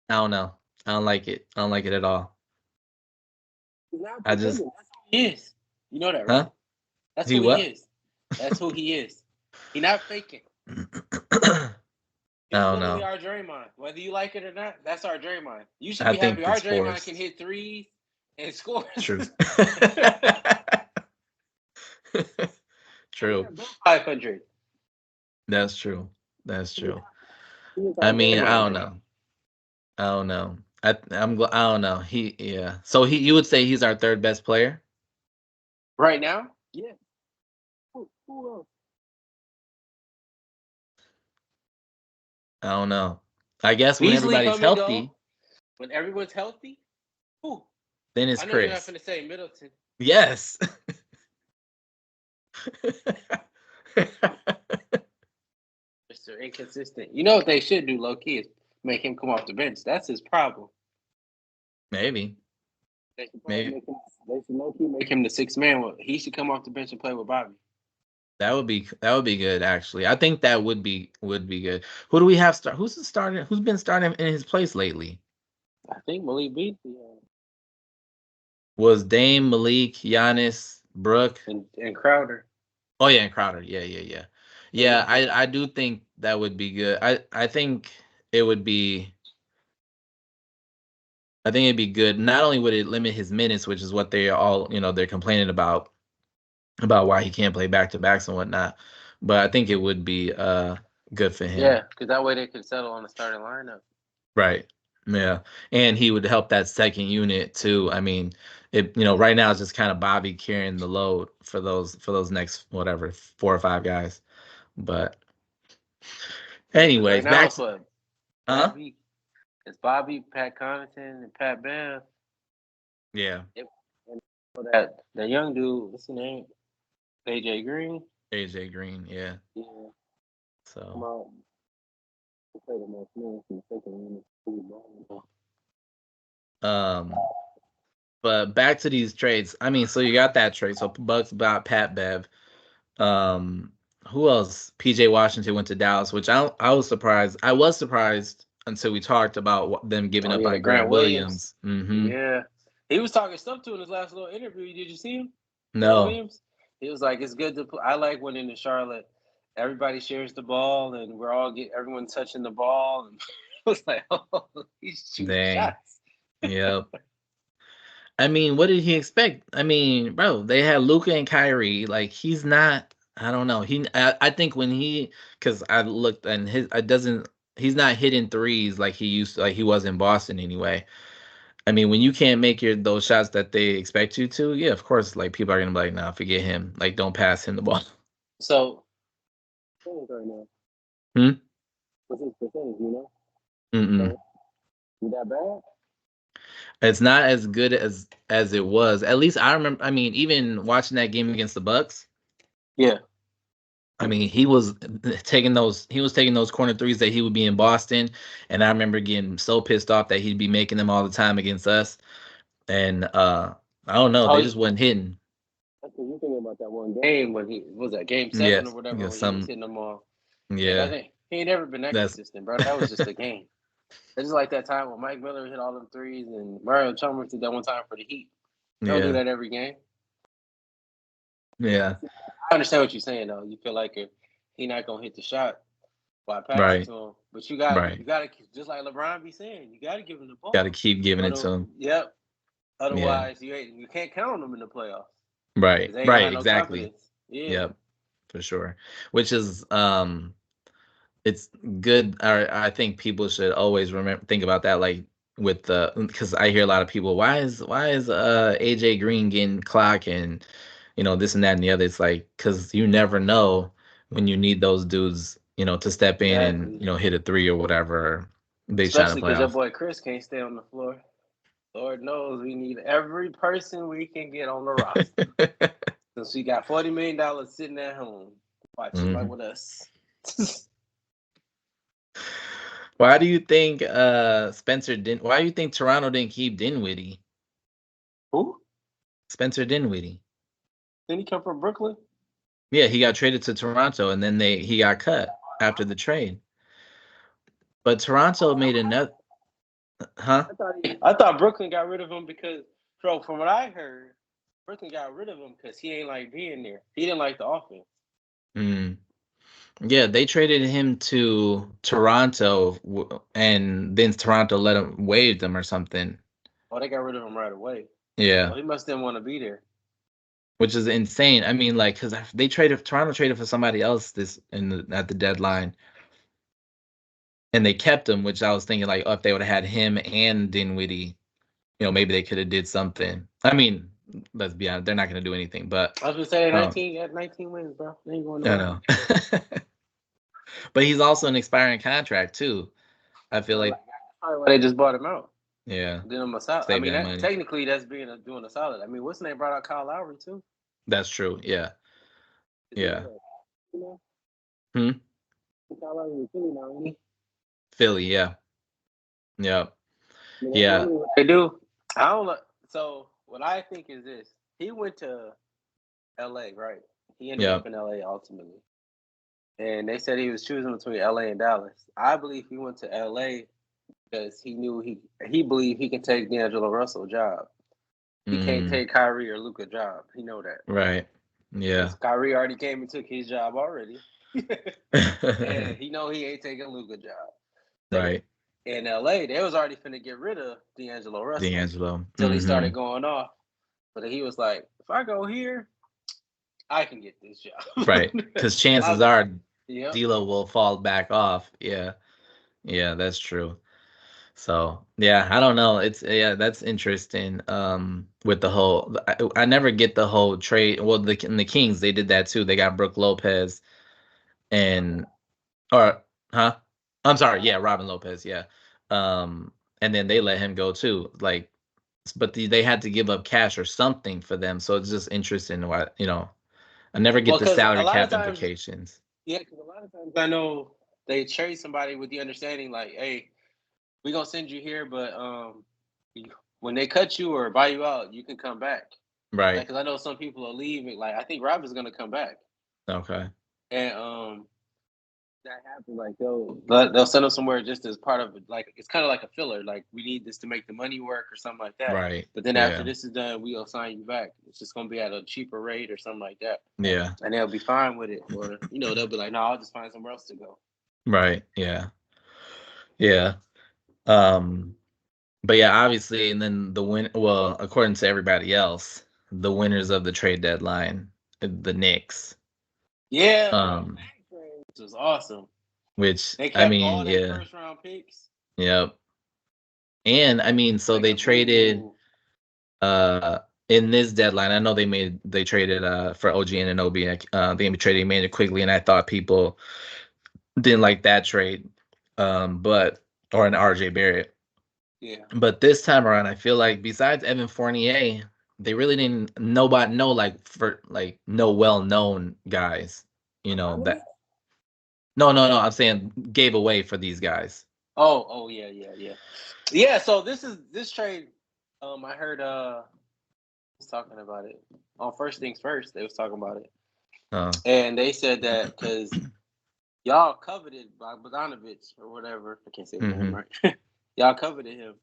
Speaker 1: I don't know. I don't like it. I don't like it at all.
Speaker 2: He's not
Speaker 1: I just
Speaker 2: pretending. That's who he is. You know that, right?
Speaker 1: huh?
Speaker 2: That's
Speaker 1: He
Speaker 2: who he
Speaker 1: what?
Speaker 2: is. That's who he is. He's not faking.
Speaker 1: I
Speaker 2: He's
Speaker 1: don't
Speaker 2: literally
Speaker 1: know.
Speaker 2: our Draymond. Whether you like it or not, that's our Draymond. You should
Speaker 1: I
Speaker 2: be
Speaker 1: think
Speaker 2: happy. Our
Speaker 1: it's
Speaker 2: Draymond can
Speaker 1: forced.
Speaker 2: hit threes and scores.
Speaker 1: True. True.
Speaker 2: 500.
Speaker 1: That's true. That's true.
Speaker 2: He is
Speaker 1: I
Speaker 2: our
Speaker 1: mean, I don't
Speaker 2: Draymond.
Speaker 1: know. I don't know. I don't know. Yeah. So you would say he's our third best player?
Speaker 2: Right now? Yeah. Who else?
Speaker 1: I don't know. I guess when
Speaker 2: Beasley
Speaker 1: everybody's
Speaker 2: come and go.
Speaker 1: healthy,
Speaker 2: When everyone's healthy, who?
Speaker 1: then it's
Speaker 2: I know you're not
Speaker 1: Chris.
Speaker 2: going to say Middleton.
Speaker 1: Yes.
Speaker 2: Mr. Inconsistent. You know what they should do, low key, is make him come off the bench. That's his problem.
Speaker 1: Maybe.
Speaker 2: They should
Speaker 1: Maybe
Speaker 2: low key make him the sixth man. He should come off the bench and play with Bobby.
Speaker 1: that would be good actually. I think that would be good. Who do we have who's been starting in his place lately?
Speaker 2: I think Malik Beasley
Speaker 1: Was Dame, Malik, Giannis, Brooke?
Speaker 2: and Crowder.
Speaker 1: Oh yeah, and Crowder. Yeah, yeah, yeah. Yeah, I do think that would be good. I think it would be I think it'd be good. Not only would it limit his minutes, which is what they're complaining about why he can't play back to backs and whatnot, but I think it would be good for him.
Speaker 2: Yeah, because that way they could settle on the starting lineup.
Speaker 1: Right. Yeah. And he would help that second unit too. I mean, right now it's just kind of Bobby carrying the load for those next whatever 4 or 5 guys. But
Speaker 2: Because right
Speaker 1: anyways,
Speaker 2: now
Speaker 1: back
Speaker 2: it's
Speaker 1: to
Speaker 2: what?
Speaker 1: huh?
Speaker 2: Bobby. It's Bobby, Pat Connaughton, and Pat Bev.
Speaker 1: Yeah.
Speaker 2: And that young dude, what's his name? AJ Green.
Speaker 1: AJ Green, yeah.
Speaker 2: Yeah. Come
Speaker 1: So
Speaker 2: on. He played the most minutes in the second unit.
Speaker 1: um but back to these trades. I mean, so you got that trade. So Bucks about Pat Bev. Um, who else? PJ Washington went to Dallas, which I was surprised. I was surprised until we talked about them giving
Speaker 2: Oh
Speaker 1: up
Speaker 2: yeah,
Speaker 1: on Grant
Speaker 2: Grant Williams.
Speaker 1: Williams. Mm-hmm.
Speaker 2: Yeah. He was talking stuff to in his last little interview. Did you see him? Grant
Speaker 1: No,
Speaker 2: Williams? He was like, it's good to I like when in Charlotte everybody shares the ball and everyone's touching the ball and I was like, oh, he's shooting
Speaker 1: dang.
Speaker 2: shots.
Speaker 1: Yep. I mean, what did he expect? I mean, bro, they had Luca and Kyrie. Like, he's not. I don't know. I think because I looked and he's not hitting threes like he used to, like he was in Boston anyway. I mean, when you can't make those shots that they expect you to, yeah, of course, like people are gonna be like, nah, forget him. Like, don't pass him the ball.
Speaker 2: So right now,
Speaker 1: Hmm?
Speaker 2: what's his percentage, you know?
Speaker 1: Mm-mm.
Speaker 2: So, is that bad?
Speaker 1: It's not as good as it was. At least I remember. I mean, even watching that game against the Bucks.
Speaker 2: Yeah.
Speaker 1: I mean, he was taking those corner threes that he would be in Boston, and I remember getting so pissed off that he'd be making them all the time against us. And I don't know,
Speaker 2: Oh,
Speaker 1: they just wasn't hitting.
Speaker 2: that's what you thinking about that one game when he was that game 7 or
Speaker 1: Yes,
Speaker 2: whatever
Speaker 1: yeah,
Speaker 2: when he was hitting them all. Yeah, that
Speaker 1: yeah,
Speaker 2: he ain't never been that
Speaker 1: that's
Speaker 2: consistent, bro. That was just a game. It's just like that time when Mike Miller hit all them threes and Mario Chalmers did that one time for the Heat. They don't do that every game.
Speaker 1: Yeah.
Speaker 2: I understand what you're saying though. You feel like he not gonna hit the shot while passing to him, but you got to just like LeBron be saying, you got to give him the ball.
Speaker 1: Got to keep giving it to him.
Speaker 2: Yep. Otherwise, you can't count on them in the playoffs.
Speaker 1: Right.
Speaker 2: They ain't gonna have no
Speaker 1: Exactly.
Speaker 2: confidence. Yeah.
Speaker 1: Yep. For sure. Which is it's good. I think people should always think about that, like with the, because I hear a lot of people, why is AJ Green getting clock and this and that and the other. It's like, because you never know when you need those dudes to step in and hit a three or whatever.
Speaker 2: Especially because your boy Chris can't stay on the floor. Lord knows we need every person we can get on the roster. Since we got $40 million sitting at home, watching like with us.
Speaker 1: Why do you think Spencer didn't? Why do you think Toronto didn't keep Dinwiddie?
Speaker 2: Who?
Speaker 1: Spencer Dinwiddie.
Speaker 2: Didn't he come from Brooklyn?
Speaker 1: Yeah, he got traded to Toronto, and then he got cut after the trade. But Toronto made another. Huh?
Speaker 2: I thought Brooklyn got rid of him because, from what I heard, Brooklyn got rid of him because he ain't like being there. He didn't like the offense.
Speaker 1: Yeah, they traded him to Toronto, and then Toronto waived him or something.
Speaker 2: Oh, they got rid of him right away.
Speaker 1: Yeah.
Speaker 2: Well, he must didn't want to be there.
Speaker 1: Which is insane. I mean, like, because Toronto traded for somebody else at the deadline, and they kept him. Which I was thinking, like, if they would have had him and Dinwiddie, maybe they could have did something. I mean, let's be honest, they're not going to do anything. But
Speaker 2: I was gonna say 19 wins, bro. They ain't going nowhere.
Speaker 1: I know. But he's also an expiring contract too. I feel like
Speaker 2: why they just bought him out.
Speaker 1: Yeah.
Speaker 2: Did him a solid. I mean, technically, that's doing a solid. I mean, what's the name brought out Kyle Lowry too?
Speaker 1: That's true. Yeah. Yeah.
Speaker 2: Kyle Lowry in Philly now, isn't he?
Speaker 1: Philly, yeah. Yeah. Yeah.
Speaker 2: What they do. I don't know. So what I think is this: he went to LA, right? He ended up in LA ultimately, and they said he was choosing between LA and Dallas. I believe he went to LA because he knew he believed he can take D'Angelo Russell's job. He can't take Kyrie or Luka's job. He know that.
Speaker 1: Right. Yeah.
Speaker 2: Kyrie already came and took his job already. And he know he ain't taking Luka's job. So
Speaker 1: right.
Speaker 2: In LA, they was already finna get rid of D'Angelo Russell.
Speaker 1: Till
Speaker 2: he started going off. But he was like, if I go here, I can get this job.
Speaker 1: Right. Because chances are D'Lo will fall back off. Yeah. Yeah, that's true. So yeah, I don't know. That's interesting. With the whole, I never get the whole trade. Well, the Kings, they did that too. They got Brook Lopez, I'm sorry, yeah, Robin Lopez, yeah. And then they let him go too. Like, but they had to give up cash or something for them. So it's just interesting why I never get the salary cap implications.
Speaker 2: Yeah, because a lot of times I know they trade somebody with the understanding like, hey, we're gonna send you here, but when they cut you or buy you out, you can come back.
Speaker 1: Right.
Speaker 2: Because I know some people will leave. Like I think Robin's gonna come back.
Speaker 1: Okay.
Speaker 2: And that happens. Like they'll send him somewhere just as part of it. Like it's kind of like a filler. Like we need this to make the money work or something like that.
Speaker 1: Right.
Speaker 2: But then after this is done, we'll sign you back. It's just gonna be at a cheaper rate or something like that.
Speaker 1: Yeah.
Speaker 2: And they'll be fine with it, or they'll be like, no, I'll just find somewhere else to go.
Speaker 1: Right. Yeah. Yeah. But yeah, obviously, and then according to everybody else, the winners of the trade deadline, the Knicks.
Speaker 2: Yeah. Which was awesome.
Speaker 1: Which
Speaker 2: they kept all their first round picks.
Speaker 1: Yep. And I mean, so they traded in this deadline. I know they traded for OG Anunoby. They made it quickly, and I thought people didn't like that trade. Or an RJ Barrett.
Speaker 2: Yeah.
Speaker 1: But this time around, I feel like besides Evan Fournier, they really didn't no well-known guys, that. No. I'm saying gave away for these guys.
Speaker 2: Oh yeah. Yeah. So this trade. I heard was talking about it on First Things First. They was talking about it, and they said that because y'all coveted Bogdanovich or whatever. I can't say his name
Speaker 1: Mm-hmm.
Speaker 2: right. Y'all coveted him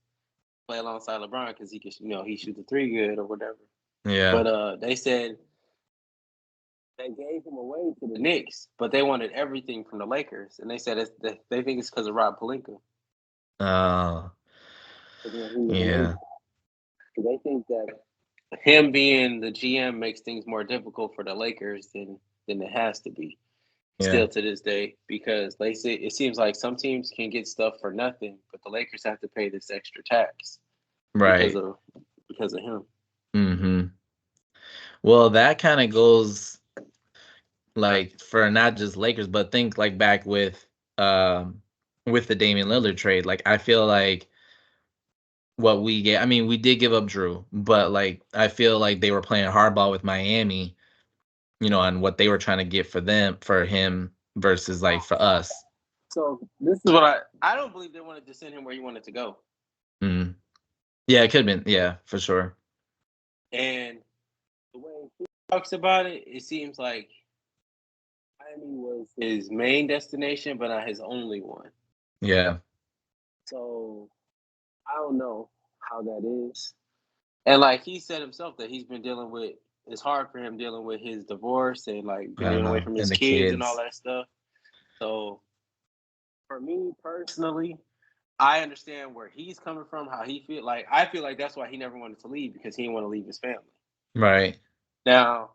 Speaker 2: play alongside LeBron because he could, he shoot the three good or whatever.
Speaker 1: Yeah.
Speaker 2: But they said they gave him away to the Knicks, but they wanted everything from the Lakers, and they said they think it's because of Rob Pelinka.
Speaker 1: Oh. Yeah.
Speaker 2: They think that him being the GM makes things more difficult for the Lakers than it has to be.
Speaker 1: Yeah.
Speaker 2: Still to this day, because they say it seems like some teams can get stuff for nothing, but the Lakers have to pay this extra tax because
Speaker 1: Right.
Speaker 2: of him.
Speaker 1: Mm-hmm. Well, that kind of goes like for not just Lakers, but think like back with the Damian Lillard trade. Like I feel like what we get, I mean, we did give up Drew, but like I feel like they were playing hardball with Miami, on what they were trying to get for him versus like for us.
Speaker 2: So this is what I don't believe they wanted to send him where he wanted to go.
Speaker 1: Mm. Yeah, it could have been. Yeah, for sure.
Speaker 2: And the way he talks about it, it seems like Miami was his main destination, but not his only one.
Speaker 1: Yeah.
Speaker 2: So I don't know how that is. And like he said himself that he's been dealing with it's hard for him dealing with his divorce and like
Speaker 1: I
Speaker 2: being
Speaker 1: don't
Speaker 2: away
Speaker 1: know.
Speaker 2: from
Speaker 1: And
Speaker 2: his
Speaker 1: the
Speaker 2: kids and all
Speaker 1: kids.
Speaker 2: that stuff. So for me personally, I understand where he's coming from, how he feel like I feel like that's why he never wanted to leave because he didn't want to leave his family.
Speaker 1: Right.
Speaker 2: Now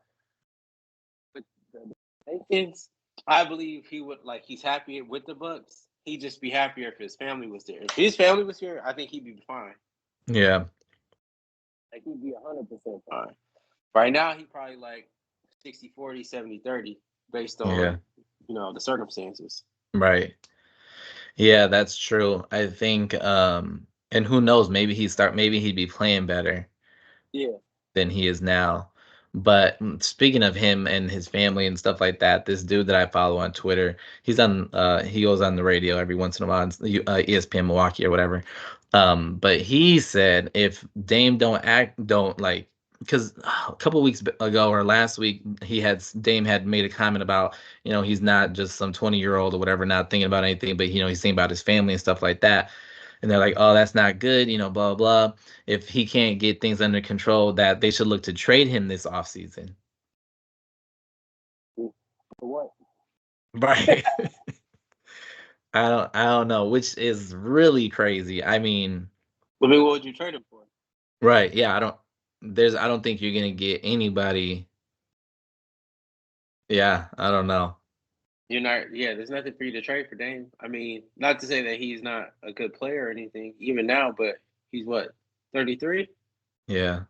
Speaker 2: with the kids, I believe he would like he's happy with the Bucks. He'd just be happier if his family was there. If his family was here, I think he'd be fine.
Speaker 1: Yeah.
Speaker 2: Like he'd be 100% fine. Right now, he probably like 60-40, 70-30 based
Speaker 1: Yeah.
Speaker 2: on, the circumstances.
Speaker 1: Right. Yeah, that's true. I think and who knows, maybe he'd be playing better
Speaker 2: Yeah.
Speaker 1: than he is now. But speaking of him and his family and stuff like that, this dude that I follow on Twitter, he goes on the radio every once in a while, ESPN Milwaukee or whatever. But he said if Dame don't like, because a couple weeks ago or last week, Dame had made a comment about, he's not just some 20-year-old or whatever, not thinking about anything, but he's thinking about his family and stuff like that. And they're like, oh, that's not good, blah, blah. If he can't get things under control, that they should look to trade him this offseason.
Speaker 2: For what?
Speaker 1: Right. I don't know, which is really crazy. I mean,
Speaker 2: I mean, what would you trade him for?
Speaker 1: right, yeah, I don't think you're gonna get anybody. Yeah, I don't know.
Speaker 2: You're not, yeah, there's nothing for you to trade for Dame. I mean, not to say that he's not a good player or anything, even now, but he's what, 33?
Speaker 1: Yeah,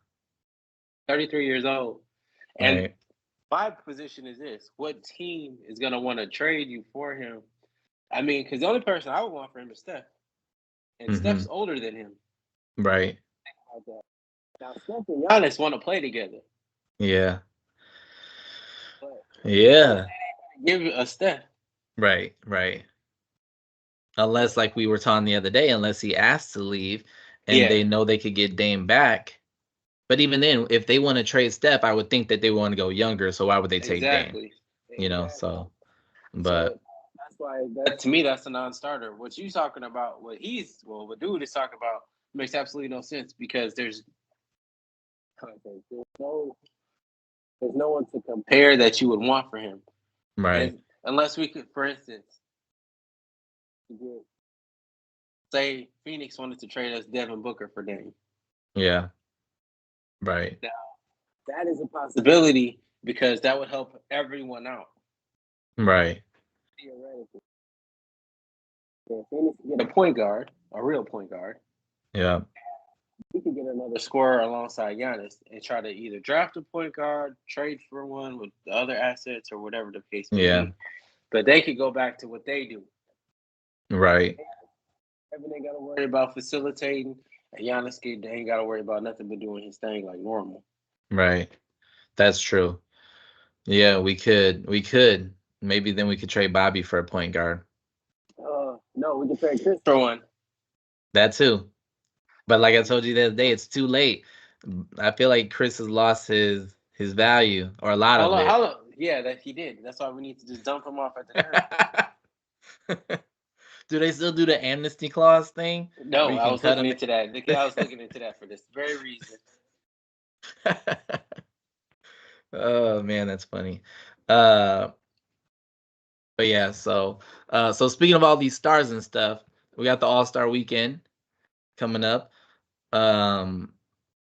Speaker 2: 33 years old. And
Speaker 1: right.
Speaker 2: my position is this what team is going to want to trade you for him? I mean, because the only person I would want for him is Steph. And
Speaker 1: Mm-hmm.
Speaker 2: Steph's older than him.
Speaker 1: Right.
Speaker 2: Now, Steph and Giannis want to play together.
Speaker 1: Yeah.
Speaker 2: But
Speaker 1: Yeah.
Speaker 2: give a Steph.
Speaker 1: Right, right. Unless, like we were talking the other day, unless he asked to leave and
Speaker 2: Yeah,
Speaker 1: they know they could get Dame back. But even then, if they want to trade Steph, I would think that they want to go younger. So why would they take Dame?
Speaker 2: exactly.
Speaker 1: So,
Speaker 2: So
Speaker 1: but
Speaker 2: that's why to me that's a non-starter. What you talking about, what dude is talking about makes absolutely no sense because there's no there's no one to compare that you would want for him.
Speaker 1: right.
Speaker 2: And unless we could, for instance, say Phoenix wanted to trade us Devin Booker for Dame.
Speaker 1: Yeah. Right.
Speaker 2: Now, that is a possibility because that would help everyone out.
Speaker 1: Right.
Speaker 2: Theoretically. If Phoenix could get a point guard, a real point guard,
Speaker 1: Yeah.
Speaker 2: we could get another scorer alongside Giannis and try to either draft a point guard, trade for one with the other assets, or whatever the case may
Speaker 1: Yeah.
Speaker 2: be. But they could go back to what they do.
Speaker 1: Right.
Speaker 2: Evan ain't got to worry about facilitating, and Giannis they ain't got to worry about nothing but doing his thing like normal.
Speaker 1: Right. That's true. Yeah, we could. We could. Maybe then we could trade Bobby for a point guard.
Speaker 2: No, we can trade Chris for one.
Speaker 1: That too. But like I told you the other day, it's too late. I feel like Chris has lost his value or a lot
Speaker 2: How
Speaker 1: of
Speaker 2: long?
Speaker 1: it.
Speaker 2: How long? Yeah, that he did. That's why we need to just dump him off at the deadline.
Speaker 1: Do they still do the amnesty clause thing where
Speaker 2: No,
Speaker 1: you
Speaker 2: I
Speaker 1: can
Speaker 2: was
Speaker 1: cut
Speaker 2: looking
Speaker 1: them?
Speaker 2: into that. I was looking into that for this very reason.
Speaker 1: Oh man, that's funny. Uh, but yeah, so speaking of all these stars and stuff, we got the All-Star weekend coming up. Um,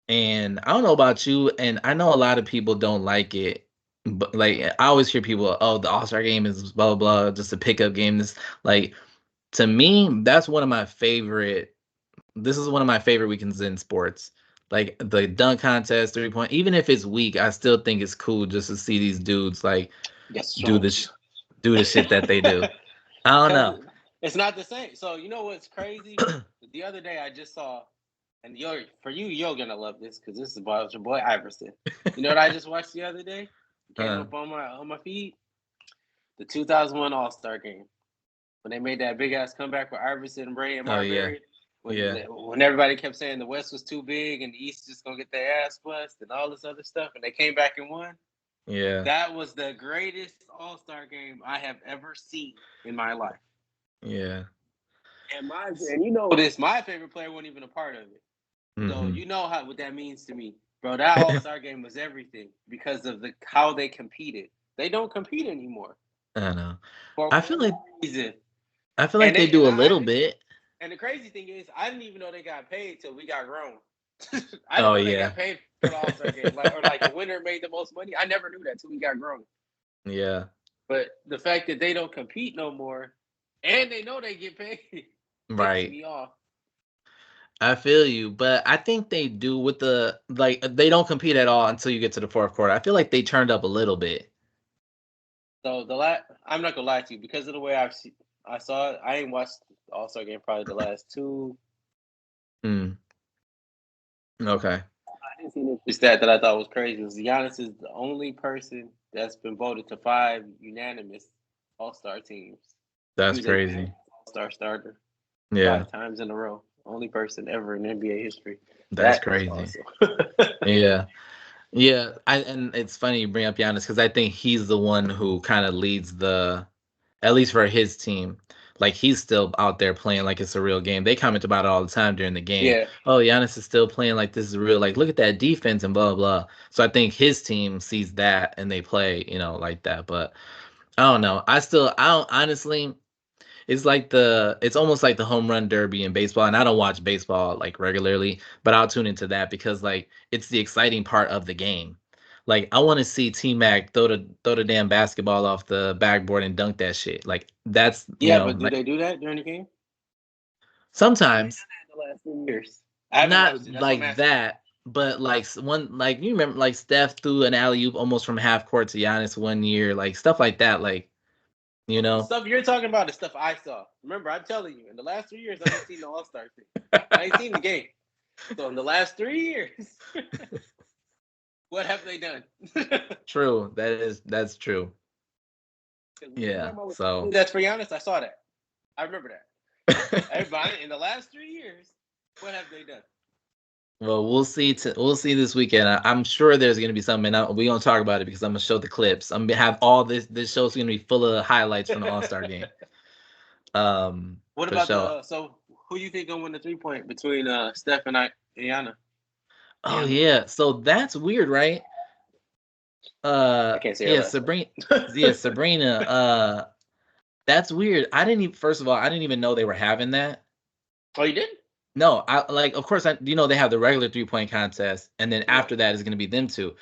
Speaker 1: and I don't know about you, and I know a lot of people don't like it, but like I always hear people, oh, the All-Star game is blah blah blah, just a pickup game. This like to me, that's one of my favorite. This is one of my favorite weekends in sports. Like the dunk contest, 3 point. Even if it's weak, I still think it's cool just to see these dudes like
Speaker 2: Yes,
Speaker 1: do
Speaker 2: so.
Speaker 1: this, do the shit that they do. I don't
Speaker 2: Because
Speaker 1: know.
Speaker 2: it's not the same. So you know what's crazy? The other day I just saw, and you're gonna love this because this is about your boy Iverson. You know what I just watched the other day? Came
Speaker 1: Uh,
Speaker 2: up on my feed. The 2001 All Star Game when they made that big ass comeback with Iverson, Bray, and
Speaker 1: oh yeah,
Speaker 2: Marbury.
Speaker 1: yeah,
Speaker 2: When everybody kept saying the West was too big and the East just gonna get their ass bust and all this other stuff, and they came back and won.
Speaker 1: yeah,
Speaker 2: That was the greatest All Star game I have ever seen in my life.
Speaker 1: yeah.
Speaker 2: And you know this, my favorite player wasn't even a part of it. So
Speaker 1: Hmm.
Speaker 2: you know what that means to me, bro. That All Star game was everything because of how they competed. They don't compete anymore
Speaker 1: I don't know.
Speaker 2: for
Speaker 1: I feel
Speaker 2: whatever
Speaker 1: like
Speaker 2: reason.
Speaker 1: they do a little bit.
Speaker 2: And the crazy thing is, I didn't even know they got paid till we got grown. I didn't
Speaker 1: Oh
Speaker 2: know they
Speaker 1: yeah,
Speaker 2: got paid for the All Star game, like the winner made the most money. I never knew that till we got grown.
Speaker 1: yeah,
Speaker 2: But the fact that they don't compete no more, and they know they get paid, ticks
Speaker 1: right.
Speaker 2: me off.
Speaker 1: I feel you, but I think they do with the like they don't compete at all until you get to the fourth quarter. I feel like they turned up a little bit.
Speaker 2: So I'm not gonna lie to you because of the way I saw it. I ain't watched the All Star game probably the last two.
Speaker 1: Mm, okay,
Speaker 2: I didn't see this stat that I thought was crazy. Was Giannis is the only person that's been voted to 5 unanimous All Star teams. He
Speaker 1: that's
Speaker 2: was a
Speaker 1: crazy.
Speaker 2: All Star starter
Speaker 1: Yeah,
Speaker 2: 5 times in a row. Only person ever in NBA history.
Speaker 1: that's
Speaker 2: That is
Speaker 1: crazy.
Speaker 2: awesome.
Speaker 1: Yeah. Yeah, and it's funny you bring up Giannis because I think he's the one who kind of leads at least for his team. Like he's still out there playing like it's a real game. They comment about it all the time during the game.
Speaker 2: Yeah.
Speaker 1: Oh, Giannis is still playing like this is real. Like look at that defense and blah blah. So I think his team sees that and they play, like that. But I don't know. I don't honestly. It's almost like the home run derby in baseball, and I don't watch baseball like regularly, but I'll tune into that because like it's the exciting part of the game. Like I want to see T Mac throw the damn basketball off the backboard and dunk that shit. Like that's
Speaker 2: Yeah, but do
Speaker 1: like
Speaker 2: they do that during the game? Have they done
Speaker 1: sometimes
Speaker 2: that in the last 3 years? I haven't watched it.
Speaker 1: not
Speaker 2: That's what I'm
Speaker 1: like
Speaker 2: asking.
Speaker 1: that, but one like you remember like Steph threw an alley oop almost from half court to Giannis one year, like stuff like that. Like you
Speaker 2: The
Speaker 1: know,
Speaker 2: stuff you're talking about is stuff I saw. Remember, I'm telling you, in the last 3 years, I ain't seen the All Star thing. I ain't seen the game. So in the last 3 years, what have they done?
Speaker 1: true. That's true.
Speaker 2: Because when you
Speaker 1: Yeah.
Speaker 2: talking about
Speaker 1: So.
Speaker 2: that's for Giannis, I saw that. I remember that. Everybody in the last 3 years, what have they done?
Speaker 1: Well, we'll see this weekend. I'm sure there's gonna be something, and we're gonna talk about it because I'm gonna show the clips. I'm gonna have all this. This show's gonna be full of highlights from the All Star game.
Speaker 2: What
Speaker 1: For
Speaker 2: about
Speaker 1: sure.
Speaker 2: so who you think gonna win the 3 point between Steph and Iana?
Speaker 1: Oh
Speaker 2: Iana?
Speaker 1: yeah, so that's weird, right?
Speaker 2: I can't say her
Speaker 1: Yeah,
Speaker 2: last name.
Speaker 1: Sabrina. Yeah, Sabrina. That's weird. I didn't even. First of all, I didn't even know they were having that.
Speaker 2: Oh, you did?
Speaker 1: No, I like. Of course, they have the regular 3 point contest, and then
Speaker 2: Yeah.
Speaker 1: after that is gonna be them two.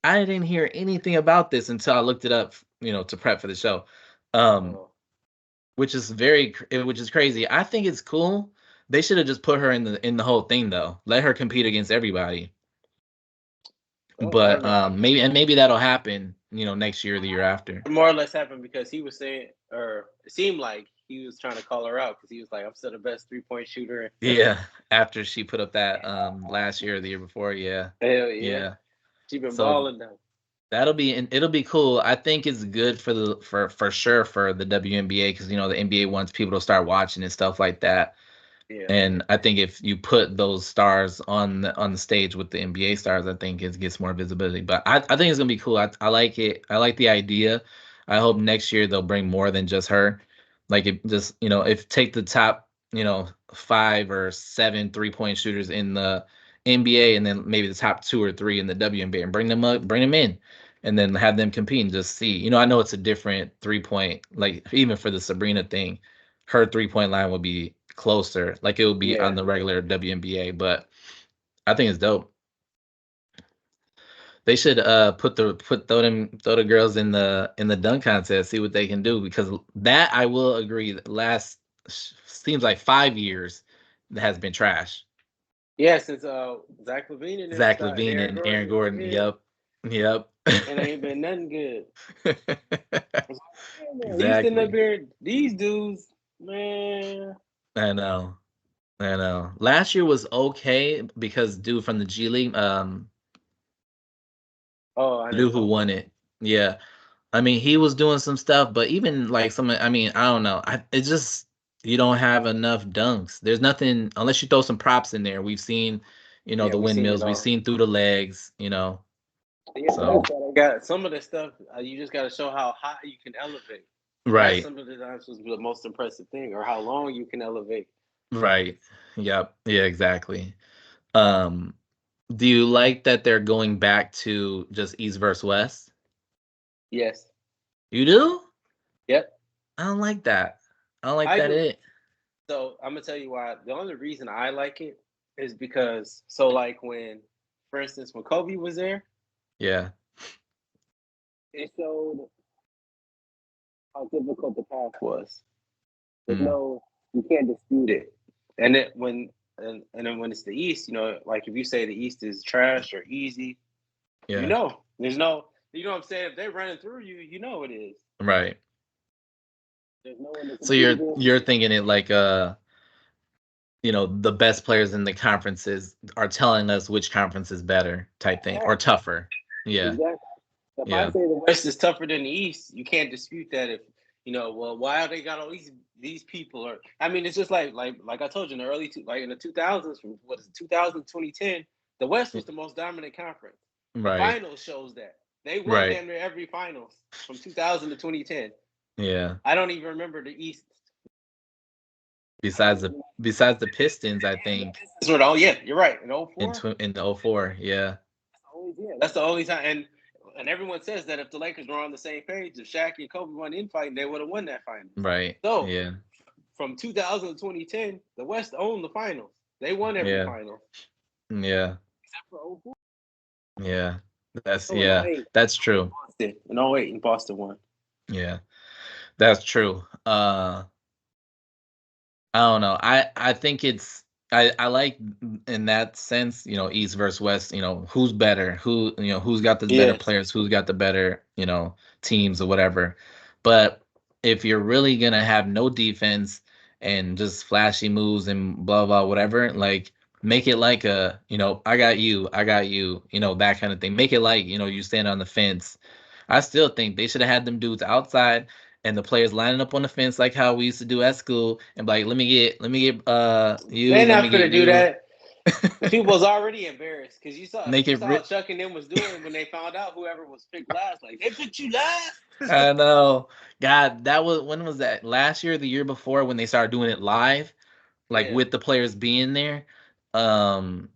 Speaker 1: I didn't hear anything about this until I looked it up, to prep for the show. Um,
Speaker 2: Oh,
Speaker 1: which is crazy. I think it's cool. They should have just put her in the whole thing though. Let her compete against everybody. But
Speaker 2: whatever.
Speaker 1: maybe that'll happen, next year or the year after.
Speaker 2: More or less happened because he was saying, or it seemed like he was trying to call her out because he was like, "I'm still the best 3 point shooter."
Speaker 1: Yeah, after she put up that last year or the year before, yeah.
Speaker 2: Hell yeah,
Speaker 1: Yeah.
Speaker 2: she been
Speaker 1: So
Speaker 2: balling though.
Speaker 1: it'll be cool. I think it's good for sure for the WNBA because the NBA wants people to start watching and stuff like that.
Speaker 2: Yeah.
Speaker 1: And I think if you put those stars on the stage with the NBA stars, I think it gets more visibility. But I think it's gonna be cool. I like it. I like the idea. I hope next year they'll bring more than just her. Like it just, if take the top, 5 or 7 3-point shooters in the NBA and then maybe the top 2 or 3 in the WNBA and bring them in and then have them compete and just see. I know it's a different 3-point, like even for the Sabrina thing, her 3-point line would be closer. Like it would be on the regular WNBA, but I think it's dope. They should throw the girls in the dunk contest, see what they can do, because that I will agree that last seems like 5 years that has been trash.
Speaker 2: Yeah, since Zach LaVine and them
Speaker 1: Zach
Speaker 2: started,
Speaker 1: LaVine
Speaker 2: Aaron
Speaker 1: and Aaron
Speaker 2: Gordon
Speaker 1: Gordon. Yep.
Speaker 2: and ain't been nothing good. He's sitting up
Speaker 1: Exactly.
Speaker 2: here, these dudes, man.
Speaker 1: I know. Last year was okay because dude from the G League,
Speaker 2: Oh, I
Speaker 1: dude who
Speaker 2: know.
Speaker 1: won it. Yeah. I mean, he was doing some stuff, but even like I mean, I don't know. It's just you don't have enough dunks. There's nothing unless you throw some props in there. We've seen,
Speaker 2: Yeah,
Speaker 1: the
Speaker 2: we seen it
Speaker 1: windmills. We've
Speaker 2: all.
Speaker 1: seen through the legs.
Speaker 2: Yeah,
Speaker 1: So
Speaker 2: got some of the stuff. You just got to show how high you can elevate. That's
Speaker 1: right,
Speaker 2: some of the times was the most impressive thing, or how long you can elevate.
Speaker 1: right, yep, yeah, exactly. Um, do you like that they're going back to just East versus West?
Speaker 2: Yes.
Speaker 1: You do?
Speaker 2: Yep.
Speaker 1: I don't like that. I don't like
Speaker 2: I
Speaker 1: that.
Speaker 2: do. So I'm gonna tell you why. The only reason I like it is because like when, for instance, when Kobe was there,
Speaker 1: Yeah.
Speaker 2: it showed how difficult the path was. There's
Speaker 1: Mm,
Speaker 2: no, you can't dispute it. And it when and then when it's the East, like if you say the East is trash or easy,
Speaker 1: yeah.
Speaker 2: there's no, what I'm saying. If they're running through you, it is.
Speaker 1: Right.
Speaker 2: There's no one to
Speaker 1: So
Speaker 2: compete
Speaker 1: you're
Speaker 2: against.
Speaker 1: thinking it like the best players in the conferences are telling us which conference is better type thing or tougher. Yeah.
Speaker 2: Exactly. If I
Speaker 1: Yeah.
Speaker 2: say the West is tougher than the East, you can't dispute that. If well, why are they got all these people? Or I mean, it's just like I told you in the like in the 2000s, from what is it, 2000 2010, the West was the most dominant conference. The
Speaker 1: Right.
Speaker 2: finals shows that they won
Speaker 1: Right.
Speaker 2: damn near every finals from 2000 to 2010.
Speaker 1: Yeah.
Speaker 2: I don't even remember the East.
Speaker 1: Besides the Pistons, I think
Speaker 2: Oh yeah, you're right. In
Speaker 1: in
Speaker 2: 04,
Speaker 1: in the '04. Yeah.
Speaker 2: that's the only time. And everyone says that if the Lakers were on the same page, if Shaq and Kobe weren't infighting, they would have won that final.
Speaker 1: Right.
Speaker 2: So
Speaker 1: Yeah.
Speaker 2: from 2000 to 2010, the West owned the finals. They won every
Speaker 1: Yeah.
Speaker 2: final.
Speaker 1: Yeah.
Speaker 2: Except for 04.
Speaker 1: Yeah. That's
Speaker 2: Oh, in
Speaker 1: yeah.
Speaker 2: 08.
Speaker 1: That's true.
Speaker 2: In 08, and Boston won.
Speaker 1: Yeah. That's true. I don't know. I think I like in that sense, East versus West, who's better, who's got the better
Speaker 2: Yes.
Speaker 1: players, who's got the better, teams or whatever. But if you're really gonna have no defense and just flashy moves and blah blah whatever, like make it like I got you, that kind of thing. Make it like, you stand on the fence. I still think they should have had them dudes outside and the players lining up on the fence like how we used to do at school and be like, let me get you,
Speaker 2: They're
Speaker 1: let me
Speaker 2: not
Speaker 1: get
Speaker 2: gonna do
Speaker 1: you.
Speaker 2: that. People was already embarrassed because
Speaker 1: Make
Speaker 2: you
Speaker 1: it
Speaker 2: saw what Chuck and them was doing when they found out whoever was picked last. Like, they picked you last.
Speaker 1: I know. God, that was when was that? Last year, the year before when they started doing it live, like
Speaker 2: Yeah.
Speaker 1: with the players being there. Um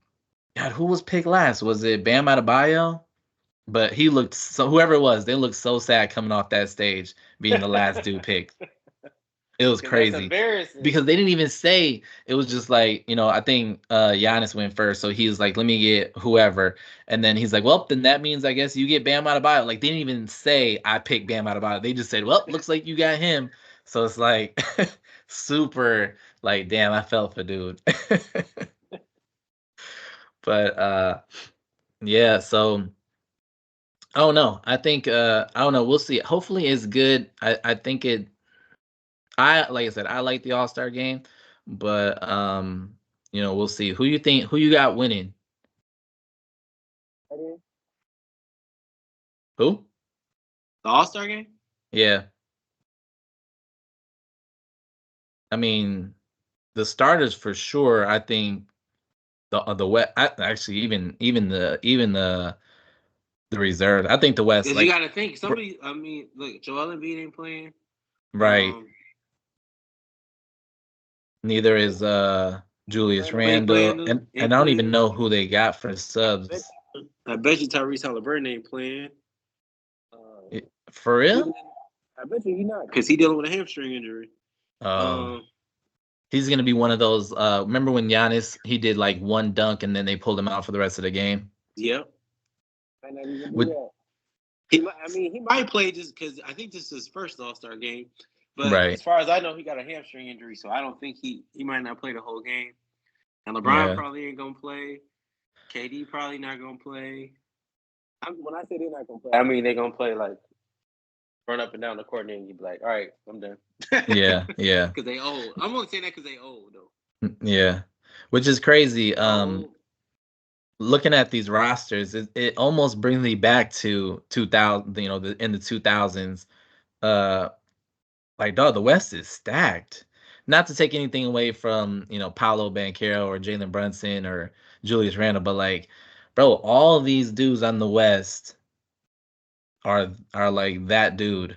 Speaker 1: God, who was picked last? Was it Bam Adebayo? But he looked so whoever it was, they looked so sad coming off that stage being the last dude picked. It was
Speaker 2: Because that's
Speaker 1: crazy
Speaker 2: embarrassing.
Speaker 1: because they didn't even say it was just like I think Giannis went first, so he was like, "Let me get whoever," and then he's like, "Well, then that means I guess you get Bam Adebayo." Like they didn't even say I picked Bam Adebayo. They just said, "Well, looks like you got him." So it's like super like, damn, I felt for dude. But yeah, so I don't know. I think I don't know. We'll see. Hopefully, it's good. I think it. I like I said, I like the All Star game, but we'll see. Who you got winning? Who?
Speaker 2: The All-Star game?
Speaker 1: Yeah. I mean, the starters for sure. I think the West. Actually, even the reserves. I think the West.
Speaker 2: Because you
Speaker 1: Like
Speaker 2: got to think, somebody, I mean, look, Joel Embiid ain't playing.
Speaker 1: right. Neither is Julius
Speaker 2: Randall ain't playing.
Speaker 1: Randle, and I don't even know who they got for subs.
Speaker 2: I bet you Tyrese Halliburton ain't playing.
Speaker 1: For real?
Speaker 2: I bet you he not, because he dealing with a hamstring injury.
Speaker 1: He's gonna be one of those. Remember when Giannis, he did like one dunk and then they pulled him out for the rest of the game?
Speaker 2: Yep. He might play just because I think this is his first All-Star game. But
Speaker 1: right.
Speaker 2: As far as I know, he got a hamstring injury, so I don't think he might not play the whole game. And LeBron probably ain't gonna play. KD probably not gonna play. When I say they're not gonna play, I mean they're gonna play like run up and down the court, and you be like, "All right, I'm done."
Speaker 1: Yeah.
Speaker 2: Because they old. I'm only saying that because they old though.
Speaker 1: Yeah, which is crazy. Looking at these rosters, it almost brings me back to 2000. You know, in the 2000s. Like, dog, the West is stacked. Not to take anything away from, Paolo Banchero or Jalen Brunson or Julius Randle, but like, bro, all these dudes on the West are like that dude.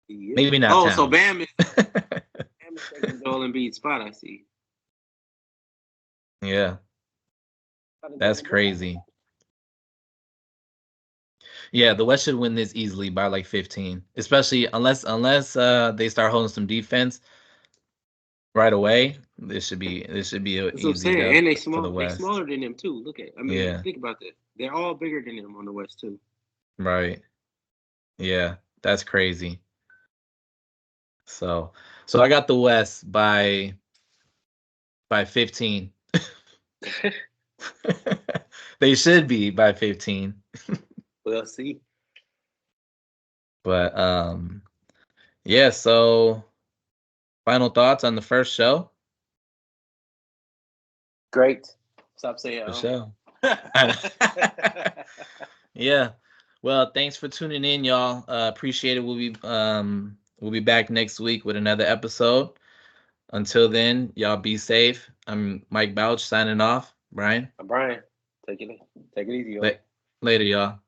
Speaker 2: Yeah.
Speaker 1: Maybe not. Towns.
Speaker 2: So Bam is taking Joel Embiid's spot. I see.
Speaker 1: Yeah, that's crazy. Yeah, the West should win this easily by like 15, especially unless they start holding some defense right away. This should be an easy dub
Speaker 2: and they
Speaker 1: for the West.
Speaker 2: They smaller than them too. Look at, think about that. They're all bigger than them on the West too.
Speaker 1: Right. Yeah, that's crazy. So I got the West by 15. They should be by 15.
Speaker 2: We'll see.
Speaker 1: But yeah, so final thoughts on the first show?
Speaker 2: Great. Stop saying
Speaker 1: for sure. Yeah. Well, thanks for tuning in, y'all. Appreciate it. We'll be back next week with another episode. Until then, y'all be safe. I'm Mike Bouch signing off. Brian.
Speaker 2: I'm Brian. Take it easy, y'all.
Speaker 1: Later, y'all.